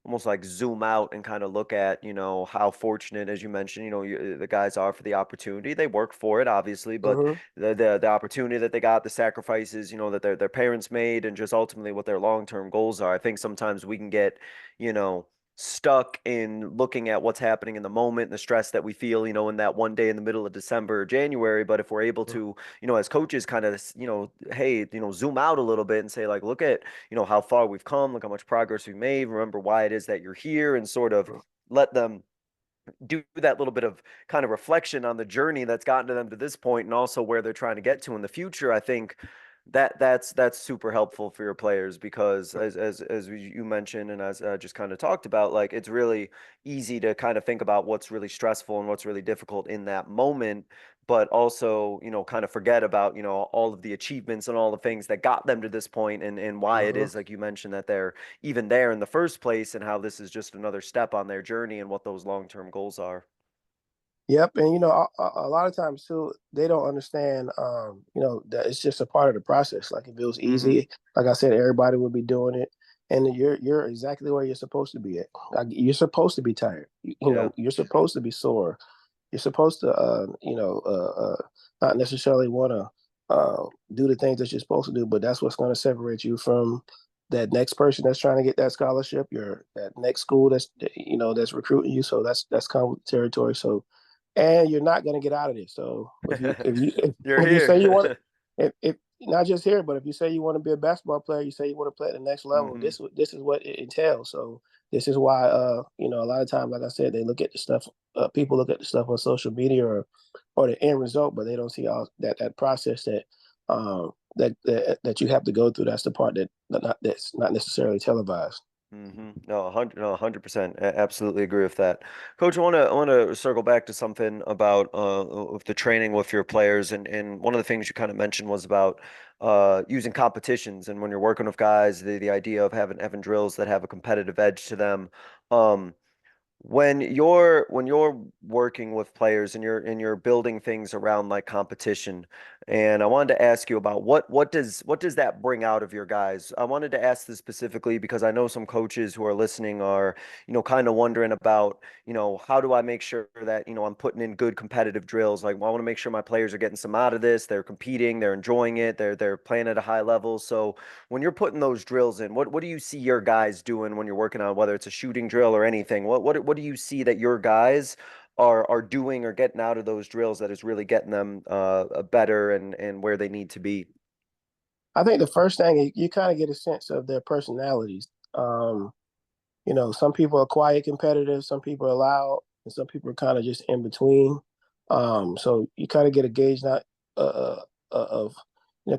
almost like zoom out and kind of look at, how fortunate, as you mentioned, the guys are for the opportunity. They work for it, obviously, but Hmm. the opportunity that they got, the sacrifices, that their parents made, and just ultimately what their long term goals are. I think sometimes we can get, you know stuck in looking at what's happening in the moment and the stress that we feel, in that one day in the middle of December or January. But if we're able to, as coaches kind of, hey, zoom out a little bit and say, like, look at, how far we've come, look how much progress we've made, remember why it is that you're here, and sort of let them do that little bit of kind of reflection on the journey that's gotten to them to this point and also where they're trying to get to in the future. I think that's super helpful for your players because as you mentioned and as I just kind of talked about, like it's really easy to kind of think about what's really stressful and what's really difficult in that moment, but also, kind of forget about, all of the achievements and all the things that got them to this point and why it is, like you mentioned, that they're even there in the first place and how this is just another step on their journey and what those long-term goals are. Yep, and a lot of times too, they don't understand, that it's just a part of the process. Like if it was Mm-hmm. easy, like I said, everybody would be doing it, and you're exactly where you're supposed to be at. Like, you're supposed to be tired. Yeah. You're supposed to be sore. You're supposed to, not necessarily want to do the things that you're supposed to do, but that's what's going to separate you from that next person that's trying to get that scholarship. Your that next school that's recruiting you. So that's kind of territory. So, and you're not going to get out of this. So You're if you say you want here. if not just here, but if you say you want to be a basketball player, you say you want to play at the next level. Mm-hmm. This is what it entails. So this is why a lot of times, like I said, they look at the stuff. People look at the stuff on social media or the end result, but they don't see all that process that you have to go through. That's the part that's not necessarily televised. No, 100, no, 100%. Absolutely agree with that. Coach, I want to circle back to something about with the training with your players, and one of the things you kind of mentioned was about using competitions, and when you're working with guys, the idea of having drills that have a competitive edge to them. Um, when you're working with players and you're building things around like competition, and I wanted to ask you about what does that bring out of your guys? I wanted to ask this specifically because I know some coaches who are listening are, kind of wondering about, how do I make sure that, I'm putting in good competitive drills? Like, well, I want to make sure my players are getting some out of this, they're competing, they're enjoying it, they're playing at a high level. So when you're putting those drills in, what do you see your guys doing when you're working on whether it's a shooting drill or anything? What do you see that your guys are doing or getting out of those drills that is really getting them better and where they need to be? I think the first thing you kind of get a sense of their personalities. Some people are quiet competitive, some people are loud, and some people are kind of just in between. So you kind of get a gauge not of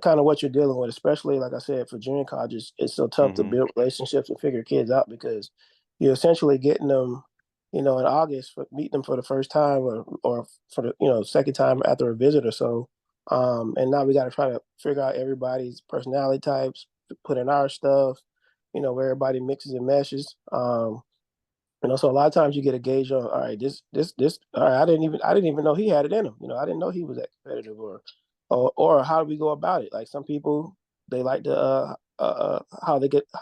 kind of what you're dealing with, especially like I said, for junior colleges, it's so tough to Mm-hmm. build relationships and figure kids out because you're essentially getting them, in August for meeting them for the first time or for the second time after a visit or so. And now we got to try to figure out everybody's personality types, put in our stuff, where everybody mixes and meshes. So a lot of times you get a gauge on, all right, this, all right, I didn't even know he had it in him. I didn't know he was that competitive, or how do we go about it? Like some people, they like to, how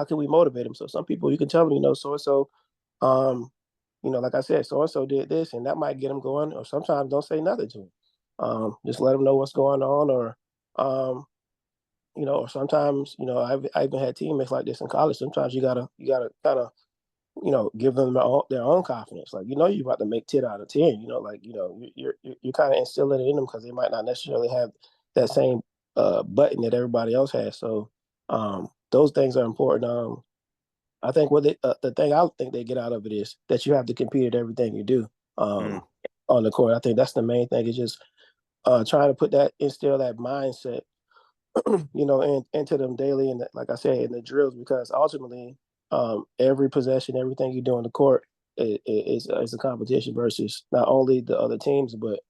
can we motivate them? So some people you can tell them, so and so, um, like I said, so and so did this, and that might get them going. Or sometimes don't say nothing to them. Just let them know what's going on, um, or sometimes, I even had teammates like this in college. Sometimes you gotta kind of, give them their own confidence. Like, you're about to make 10 out of 10. Like, you're kind of instilling it in them because they might not necessarily have that same button that everybody else has. So those things are important. I think the thing I think they get out of it is that you have to compete at everything you do Mm. on the court. I think that's the main thing. Is just trying to instill that mindset into them daily. And like I said, in the drills, because ultimately, every possession, everything you do on the court is a competition versus not only the other teams, but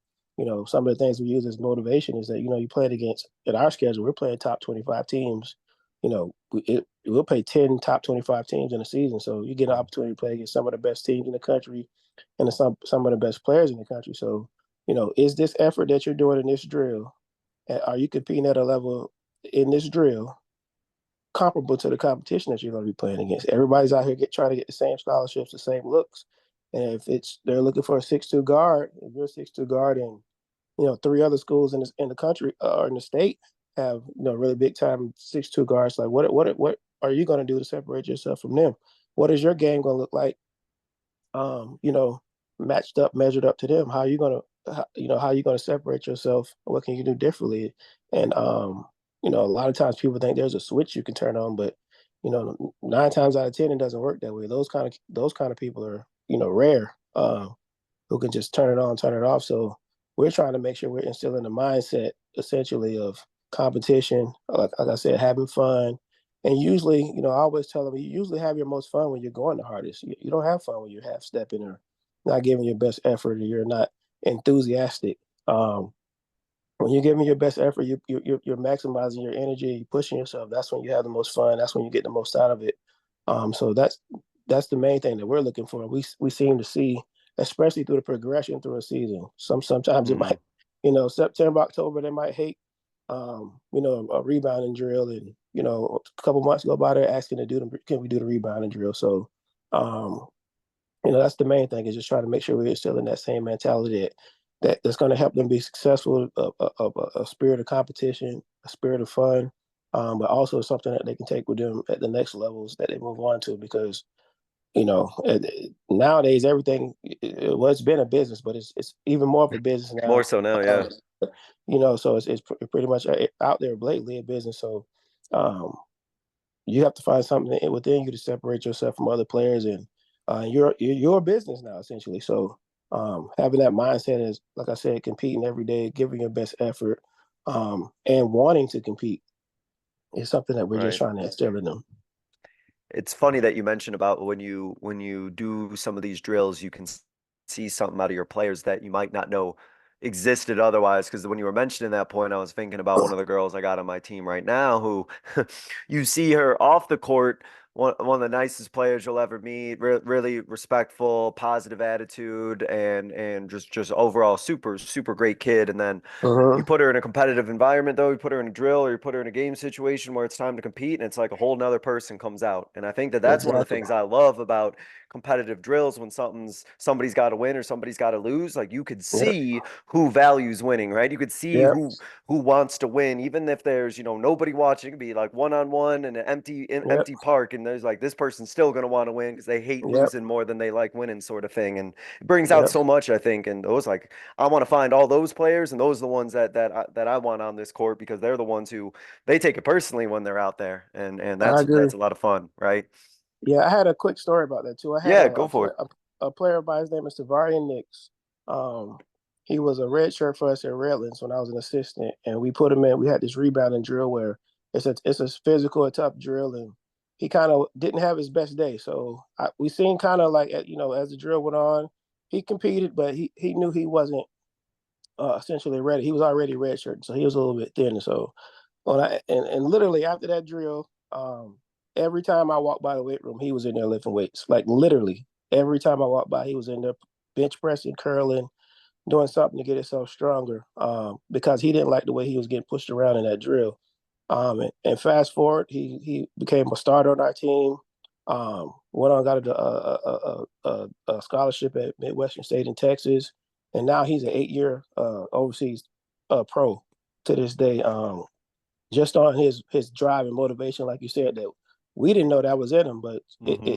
some of the things we use as motivation is that you play against in our schedule. We're playing top 25 teams. We'll play 10 top 25 teams in a season, so you get an opportunity to play against some of the best teams in the country and some of the best players in the country. So, is this effort that you're doing in this drill, are you competing at a level in this drill comparable to the competition that you're going to be playing against? Everybody's out here trying to get the same scholarships, the same looks. And if they're looking for a 6'2" guard, if you're a 6'2" guard, and three other schools in the country or in the state have really big time 6'2" guards, like what are you going to do to separate yourself from them? What is your game going to look like you know, matched up, measured up to them. How are you gonna, how are you gonna separate yourself? What can you do differently? And a lot of times people think there's a switch you can turn on, but 9 times out of 10 it doesn't work that way. Those kind of people are rare. Who can just turn it on, turn it off. So we're trying to make sure we're instilling a mindset essentially of competition, like I said, having fun. And usually, I always tell them you usually have your most fun when you're going the hardest. You don't have fun when you're half stepping or not giving your best effort or you're not enthusiastic. Um, when you're giving your best effort, you're maximizing your energy, you're pushing yourself. That's when you have the most fun. That's when you get the most out of it. So that's the main thing that we're looking for. We seem to see, especially through the progression through a season. Sometimes it Mm, might, September, October, they might hate, a rebounding drill, and a couple months go by, they're asking to can we do the rebounding drill? So, um, that's the main thing is just trying to make sure we're still in that same mentality that's going to help them be successful, a spirit of competition, a spirit of fun, but also something that they can take with them at the next levels that they move on to. Because nowadays everything, well, it's been a business, but it's even more of a business more now. so now, yeah. So it's pretty much out there blatantly a business. So um, you have to find something within you to separate yourself from other players, and you're a business now essentially. So having that mindset is, like I said, competing every day, giving your best effort, and wanting to compete is something that we're just Right. trying to instill in them. It's funny that you mentioned about when you do some of these drills, you can see something out of your players that you might not know existed otherwise. Because when you were mentioning that point, I was thinking about one of the girls I got on my team right now, who you see her off the court, one of the nicest players you'll ever meet, really respectful, positive attitude, and just overall super super great kid. And then Uh-huh. you put her in a competitive environment, though. You put her in a drill or you put her in a game situation where it's time to compete, and it's like a whole nother person comes out. And I think that that's one of the Exactly. things I love about competitive drills when somebody's got to win or somebody's got to lose. Like you could Yep. see who values winning, right? You could see Yep. who wants to win, even if there's nobody watching. It could be like one on one in an Yep. empty park, and there's like this person's still gonna want to win because they hate Yep. losing more than they like winning, sort of thing. And it brings out Yep. so much, I think. And those like I want to find all those players, and those are the ones that I want on this court because they're the ones who they take it personally when they're out there, and I that's agree. a lot of fun, right? Yeah, I had a quick story about that too. I had Yeah, go for it. a player by his name is Tavarian Nix. Um, he was a red shirt for us at Redlands when I was an assistant, and we put him in. We had this rebounding drill where it's a physical, a tough drill, and he kind of didn't have his best day. So we seen kind of like as the drill went on, he competed, but he knew he wasn't essentially ready. He was already red shirt, so he was a little bit thin. So and literally after that drill, every time I walked by the weight room, he was in there lifting weights. Like literally every time I walked by, he was in there bench pressing, curling, doing something to get himself stronger. Because he didn't like the way he was getting pushed around in that drill. And fast forward, he became a starter on our team. Went on, got a scholarship at Midwestern State in Texas, and now he's an 8-year overseas pro to this day. Just on his drive and motivation, like you said, that we didn't know that was in him, but Hmm.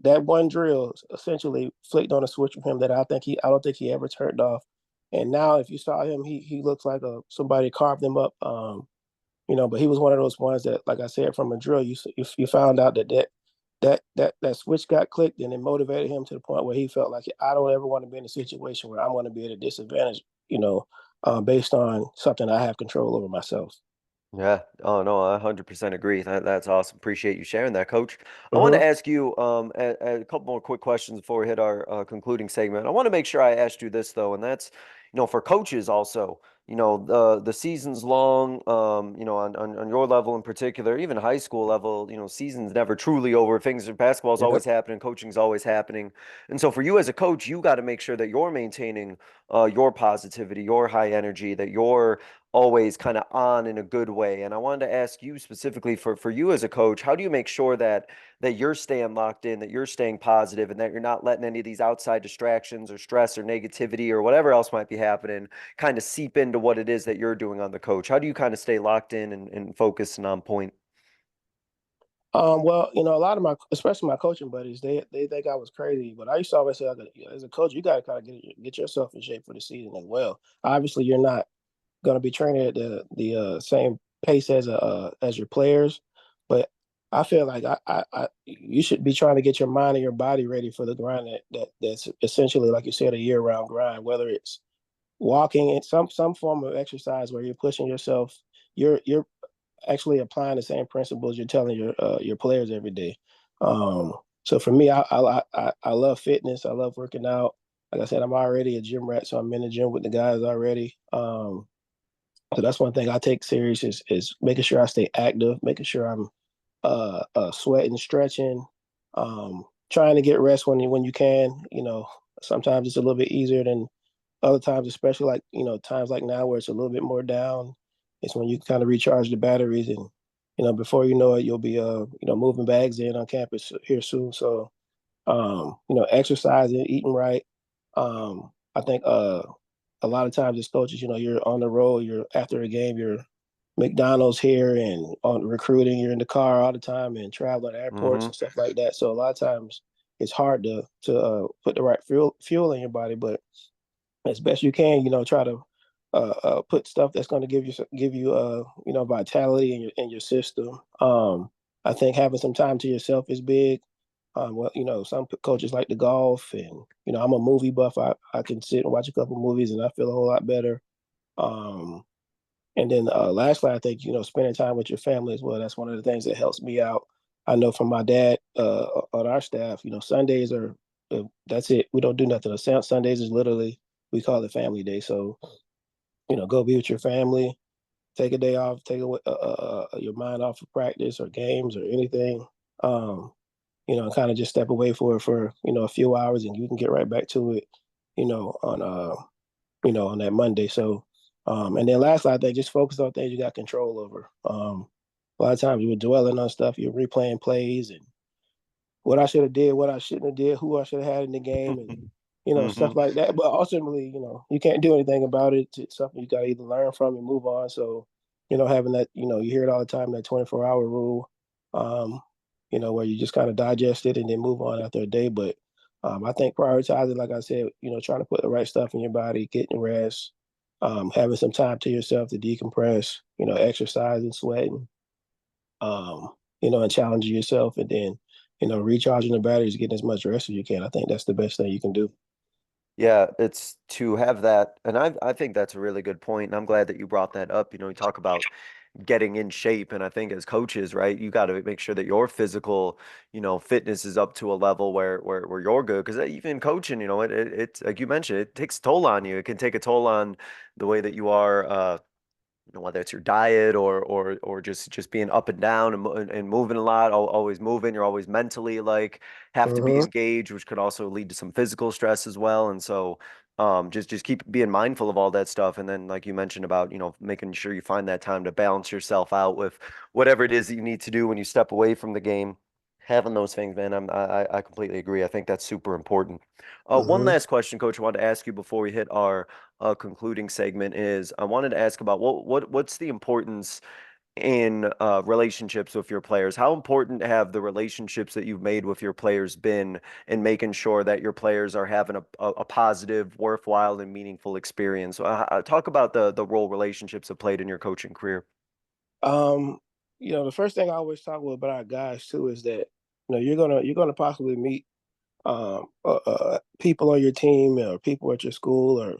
that one drill essentially flicked on a switch with him that I don't think he ever turned off. And now, if you saw him, he looks like somebody carved him up. But he was one of those ones that, like I said, from a drill, you found out that switch got clicked, and it motivated him to the point where he felt like I don't ever want to be in a situation where I'm going to be at a disadvantage, based on something I have control over myself. Yeah. Oh no, I 100% agree. That's awesome. Appreciate you sharing that, Coach. I want to Uh-huh. ask you a couple more quick questions before we hit our concluding segment. I want to make sure I asked you this though, and that's for coaches also. The season's long. On your level in particular, even high school level. Season's never truly over. Basketball's always Yep. happening. Coaching's always happening. And so for you as a coach, you got to make sure that you're maintaining your positivity, your high energy, that you're always kind of on in a good way. And I wanted to ask you specifically for you as a coach, how do you make sure that you're staying locked in, that you're staying positive, and that you're not letting any of these outside distractions or stress or negativity or whatever else might be happening kind of seep into what it is that you're doing on the coach? How do you kind of stay locked in and focused and on point? Well, a lot of especially my coaching buddies, they think I was crazy, but I used to always say, like, as a coach, you got to kind of get yourself in shape for the season as well. Obviously, you're not going to be training at the same pace as your players, but I feel like you should be trying to get your mind and your body ready for the grind that's essentially, like you said, a year round grind. Whether it's walking in some form of exercise where you're pushing yourself, you're actually applying the same principles you're telling your players every day. So for me, I love fitness. I love working out. Like I said, I'm already a gym rat, so I'm in the gym with the guys already. So that's one thing I take serious is making sure I stay active, making sure I'm sweating, stretching, trying to get rest when you can. Sometimes it's a little bit easier than other times, especially like times like now where it's a little bit more down. It's when you kind of recharge the batteries, and before you know it, you'll be moving bags in on campus here soon. So exercising, eating right. I think a lot of times as coaches, you're on the road, you're after a game, you're McDonald's here and on recruiting, you're in the car all the time and traveling to airports Mm-hmm. and stuff like that. So a lot of times it's hard to put the right fuel in your body, but as best you can, try to put stuff that's going to give you vitality in your system. I think having some time to yourself is big. Well, some coaches like to golf, and I'm a movie buff. I can sit and watch a couple movies, and I feel a whole lot better. Um, and then lastly, I think spending time with your family as well. That's one of the things that helps me out. I know from my dad on our staff, Sundays are that's it. We don't do nothing. Sundays is literally we call it family day. So go be with your family, take a day off, take your mind off of practice or games or anything. And kind of just step away for a few hours, and you can get right back to it. On on that Monday. So, and then lastly, I think just focus on things you got control over. A lot of times you're dwelling on stuff, you're replaying plays and what I should have did, what I shouldn't have did, who I should have had in the game, and Mm-hmm. stuff like that. But ultimately, you can't do anything about it. It's something you got to either learn from and move on. So, having that, you hear it all the time, that 24-hour rule, um, where you just kind of digest it and then move on after a day. But I think prioritizing, like I said, trying to put the right stuff in your body, getting rest, having some time to yourself to decompress, exercising, sweating, and challenging yourself, and then recharging the batteries, getting as much rest as you can. I think that's the best thing you can do. Yeah, it's to have that, and I think that's a really good point, and I'm glad that you brought that up. You talk about getting in shape, and I think as coaches, right, you got to make sure that your physical, fitness is up to a level where you're good. Because even coaching, it's like you mentioned, it takes a toll on you. It can take a toll on the way that you are. Whether it's your diet or just being up and down and moving a lot, always moving, you're always mentally like have to be Mm-hmm. engaged, which could also lead to some physical stress as well. And so just keep being mindful of all that stuff. And then like you mentioned about, making sure you find that time to balance yourself out with whatever it is that you need to do when you step away from the game. Having those things, man, I completely agree. I think that's super important. One Mm-hmm. last question, Coach, I wanted to ask you before we hit our concluding segment is I wanted to ask about what's the importance in relationships with your players? How important have the relationships that you've made with your players been in making sure that your players are having a positive, worthwhile, and meaningful experience? Talk about the role relationships have played in your coaching career. Um, the first thing I always talk about our guys too is that you're gonna possibly meet people on your team or people at your school or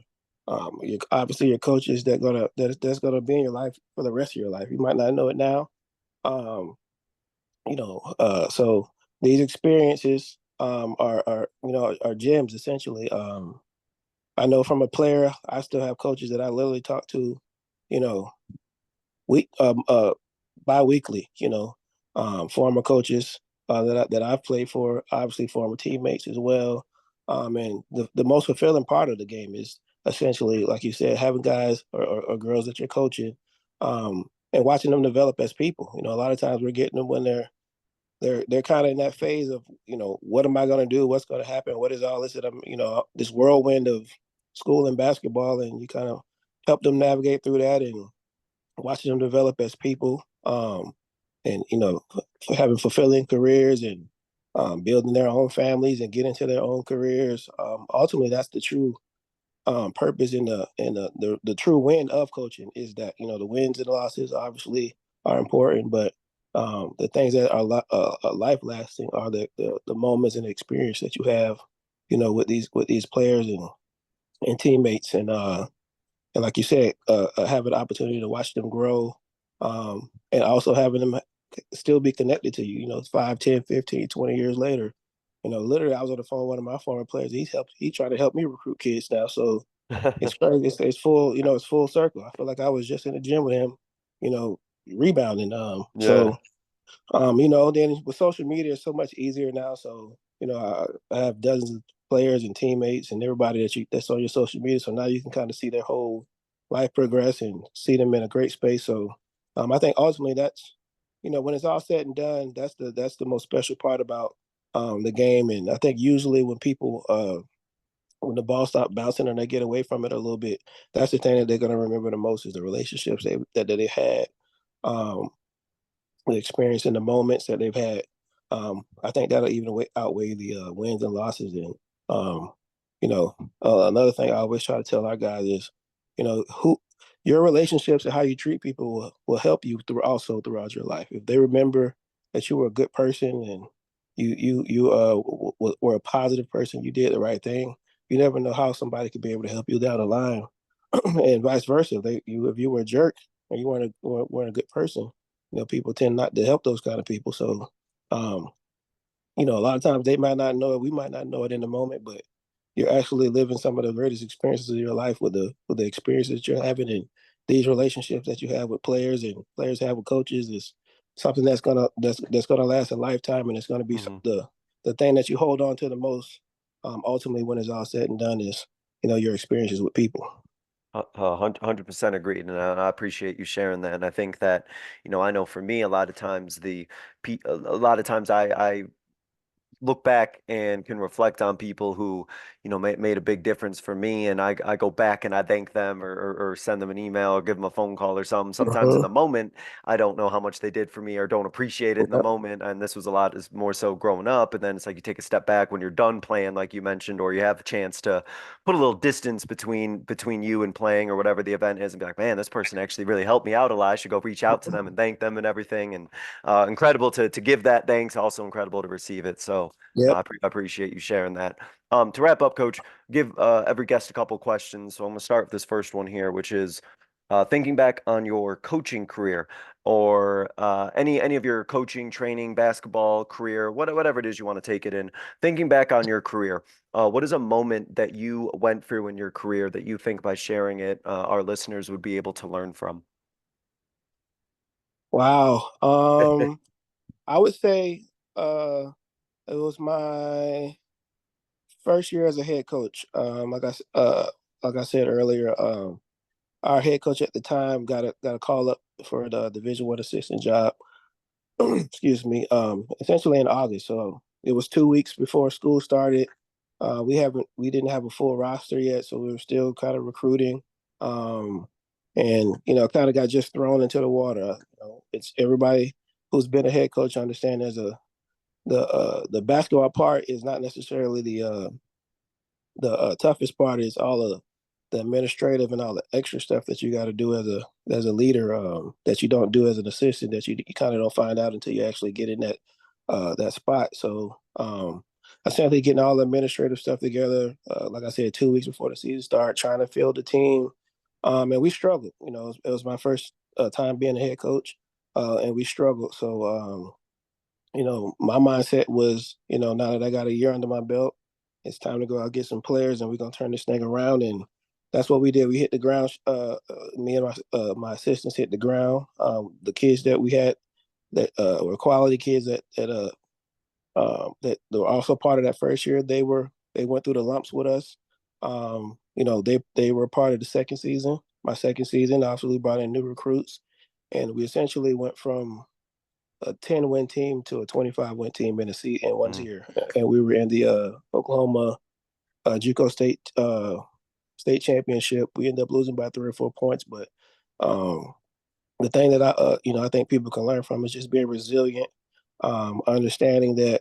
obviously your coaches that's gonna be in your life for the rest of your life. You might not know it now. Um, so these experiences are gems essentially. I know from a player, I still have coaches that I literally talk to, you know, week bi-weekly, former coaches that I've played for, obviously former teammates as well. And the most fulfilling part of the game is essentially, like you said, having guys or girls that you're coaching, and watching them develop as people. A lot of times we're getting them when they're kind of in that phase of, what am I going to do? What's going to happen? What is all this that I'm, this whirlwind of school and basketball, and you kind of help them navigate through that and watching them develop as people. and having fulfilling careers and building their own families and getting to their own careers. Ultimately, that's the true purpose in the true win of coaching is that the wins and losses obviously are important, but the things that are life lasting are the moments and the experience that you have, with these players and teammates, and like you said, having the opportunity to watch them grow, and also having them still be connected to you, 5, 10, 15, 20 years later. Literally, I was on the phone with one of my former players. He trying to help me recruit kids now. So it's crazy. It's full, it's full circle. I feel like I was just in the gym with him, you know, rebounding. Yeah. Then with social media, it's so much easier now. So, I have dozens of players and teammates and everybody that's on your social media. So now you can kind of see their whole life progress and see them in a great space. So I think ultimately that's, when it's all said and done, that's the most special part about the game. And I think usually when the ball stops bouncing and they get away from it a little bit, that's the thing that they're going to remember the most is the relationships that they had. Um, the experience and the moments that they've had. I think that'll even outweigh the wins and losses. And another thing I always try to tell our guys is, who your relationships and how you treat people will help you throughout your life. If they remember that you were a good person and you were a positive person, you did the right thing. You never know how somebody could be able to help you down the line, and vice versa. If you were a jerk and you weren't a good person, people tend not to help those kind of people. So, um, a lot of times they might not know it. We might not know it in the moment, but you're actually living some of the greatest experiences of your life with the experiences that you're having, and these relationships that you have with players and players have with coaches is something that's gonna last a lifetime, and it's gonna be Mhm. the thing that you hold on to the most. Ultimately, when it's all said and done, is your experiences with people. 100% agreed, and I appreciate you sharing that. And I think that, I know for me, a lot of times a lot of times I look back and can reflect on people who, made a big difference for me. And I go back and I thank them or send them an email or give them a phone call or something. Sometimes in Uh-huh. the moment, I don't know how much they did for me or don't appreciate it in the moment. And this was a lot is more so growing up. And then it's like you take a step back when you're done playing, like you mentioned, or you have a chance to put a little distance between you and playing or whatever the event is and be like, man, this person actually really helped me out a lot. I should go reach out to them and thank them and everything. And incredible to give that thanks, also incredible to receive it. So Yep. I appreciate you sharing that. To wrap up, Coach, give every guest a couple questions. So I'm going to start with this first one here, which is thinking back on your coaching career or any of your coaching, training, basketball career, whatever it is you want to take it in. Thinking back on your career, what is a moment that you went through in your career that you think by sharing it, our listeners would be able to learn from? Wow. I would say it was my first year as a head coach. Like I said earlier, our head coach at the time got a call up for the Division 1 assistant job. Excuse me. Essentially in August, so it was 2 weeks before school started. We didn't have a full roster yet, so we were still kind of recruiting. Um, and kind of got just thrown into the water. It's everybody who's been a head coach understand the basketball part is not necessarily the toughest part is all of the administrative and all the extra stuff that you got to do as a leader, that you don't do as an assistant, that you kind of don't find out until you actually get in that spot. So essentially getting all the administrative stuff together, like I said, 2 weeks before the season start, trying to field the team, and we struggled. It was my first time being a head coach, and we struggled. So my mindset was, now that I got a year under my belt, it's time to go out and get some players, and we're gonna turn this thing around. And that's what we did. We hit the ground. Me and my assistants hit the ground. The kids that we had that were quality kids that were also part of that first year. They went through the lumps with us. They were part of the second season. My second season, obviously brought in new recruits, and we essentially went from a 10-win team to a 25-win team in 1 year, and we were in the Oklahoma JUCO state championship. We ended up losing by 3 or 4 points, but um, the thing that I think people can learn from is just being resilient, understanding that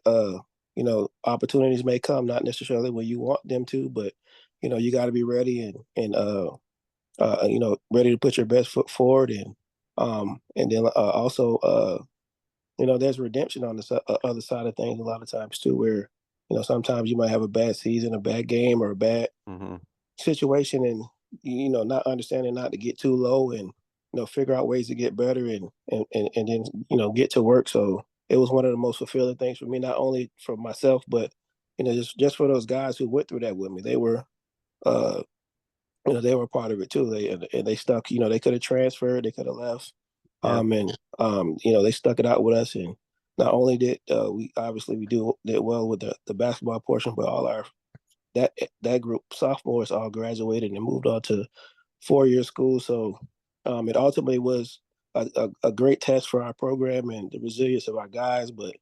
opportunities may come not necessarily when you want them to, but you got to be ready and ready to put your best foot forward, and then also there's redemption on the other side of things a lot of times too, where sometimes you might have a bad season, a bad game, or a bad Mm-hmm. situation, and not understanding not to get too low, and figure out ways to get better, and then get to work. So it was one of the most fulfilling things for me, not only for myself, but just for those guys who went through that with me. They were uh they were part of it too. They stuck. They could have transferred, they could have left, Yeah. and they stuck it out with us. And not only did we did well with the basketball portion, but all our that that group sophomores all graduated and moved on to 4-year school. So it ultimately was a great test for our program and the resilience of our guys, but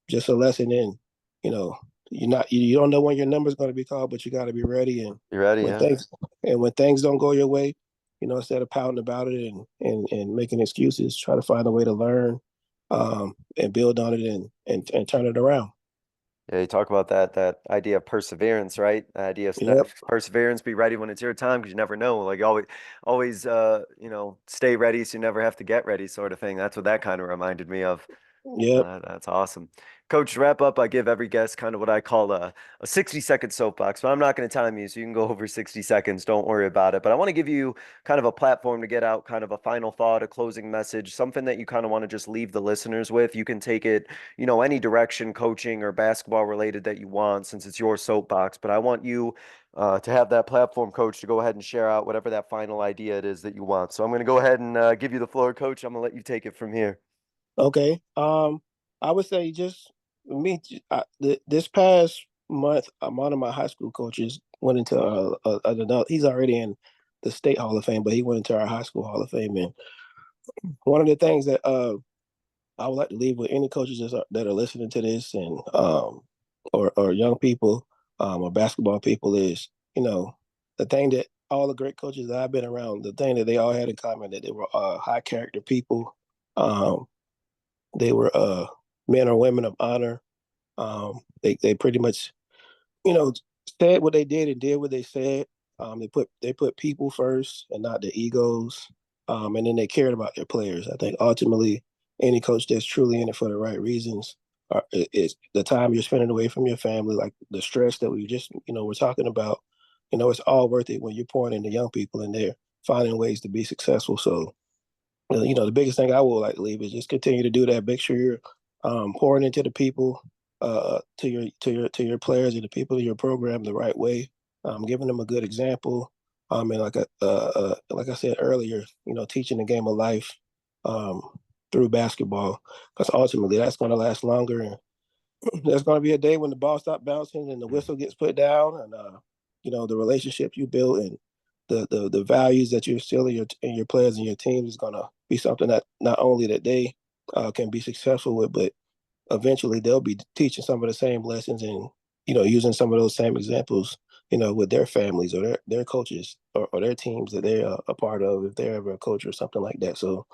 just a lesson in, you know, you don't know when your number is going to be called, but you got to be ready. And You ready? when Yeah. things don't go your way, instead of pouting about it and making excuses, try to find a way to learn, and build on it, and turn it around. Yeah, you talk about that idea of perseverance, right? The idea of Yep. perseverance, be ready when it's your time because you never know. Like always, stay ready so you never have to get ready, sort of thing. That's what that kind of reminded me of. Yep. That's awesome. Coach, to wrap up, I give every guest kind of what I call a 60-second soapbox, but I'm not going to time you, so you can go over 60 seconds. Don't worry about it. But I want to give you kind of a platform to get out kind of a final thought, a closing message, something that you kind of want to just leave the listeners with. You can take it, any direction, coaching or basketball related that you want, since it's your soapbox. But I want you to have that platform, Coach, to go ahead and share out whatever that final idea it is that you want. So I'm going to go ahead and give you the floor, Coach. I'm going to let you take it from here. Okay. I would say just me. This past month, one of my high school coaches went into another. He's already in the state Hall of Fame, but he went into our high school Hall of Fame. And one of the things that I would like to leave with any coaches that are listening to this, and or young people, or basketball people, is the thing that all the great coaches that I've been around, the thing that they all had in common, that they were high character people. They were men or women of honor. They pretty much you know said what they did and did what they said. They put people first and not their egos. And then they cared about their players. I think ultimately any coach that's truly in it for the right reasons is the time you're spending away from your family, like the stress that we just we're talking about. It's all worth it when you're pouring into young people and they're finding ways to be successful. So the biggest thing I would like to leave is just continue to do that. Make sure you're pouring into the people, to your players and the people in your program the right way, giving them a good example, and like I said earlier, teaching the game of life, um, through basketball, because ultimately that's going to last longer, and there's going to be a day when the ball stops bouncing and the whistle gets put down, and the relationship you build and the values that you instill in your players and your teams is going to be something that not only that they can be successful with, but eventually they'll be teaching some of the same lessons, and using some of those same examples, with their families or their coaches, or their teams that they're a part of, if they're ever a coach or something like that. So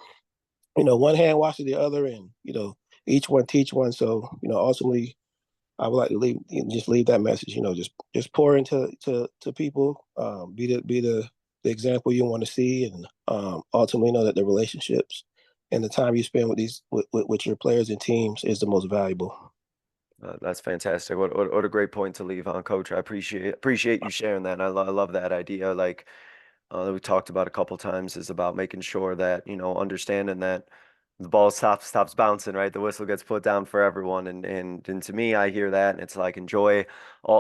one hand washes the other, and each one teach one. So ultimately I would like to leave that message. Just pour into to people. Be the example you want to see, and ultimately know that the relationships and the time you spend with your players and teams is the most valuable. That's fantastic. What a great point to leave on, Coach. I appreciate you sharing that. And I love that idea. Like that we talked about a couple times, is about making sure that understanding that the ball stops bouncing, right? The whistle gets put down for everyone, and to me, I hear that, and it's like enjoy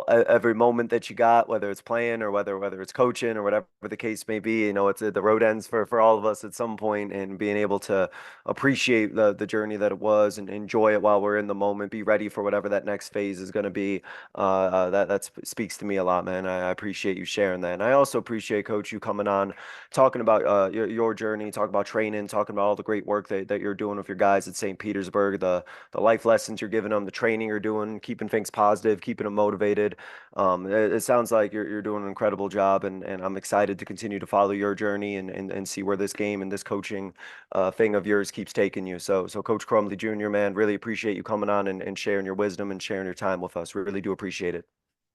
every moment that you got, whether it's playing or whether it's coaching or whatever the case may be. It's the road ends for all of us at some point, and being able to appreciate the journey that it was and enjoy it while we're in the moment. Be ready for whatever that next phase is going to be. That speaks to me a lot, man. I appreciate you sharing that, and I also appreciate, Coach, you coming on, talking about your journey, talking about training, talking about all the great work that you're you're doing with your guys at St. Petersburg, the life lessons you're giving them, the training you're doing, keeping things positive, keeping them motivated. It sounds like you're doing an incredible job, and I'm excited to continue to follow your journey and see where this game and this coaching thing of yours keeps taking you. So Coach Crumbley Jr., man, really appreciate you coming on and sharing your wisdom and sharing your time with us. We really do appreciate it.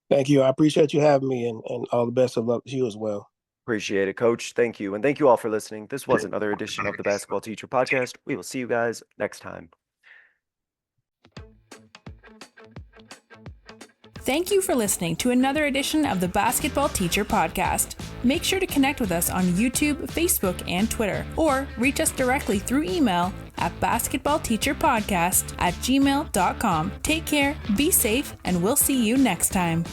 Thank you. I appreciate you having me, and all the best of luck to you as well. Appreciate it, Coach. Thank you. And thank you all for listening. This was another edition of the Basketball Teacher Podcast. We will see you guys next time. Thank you for listening to another edition of the Basketball Teacher Podcast. Make sure to connect with us on YouTube, Facebook, and Twitter, or reach us directly through email at basketballteacherpodcast@gmail.com. Take care, be safe, and we'll see you next time.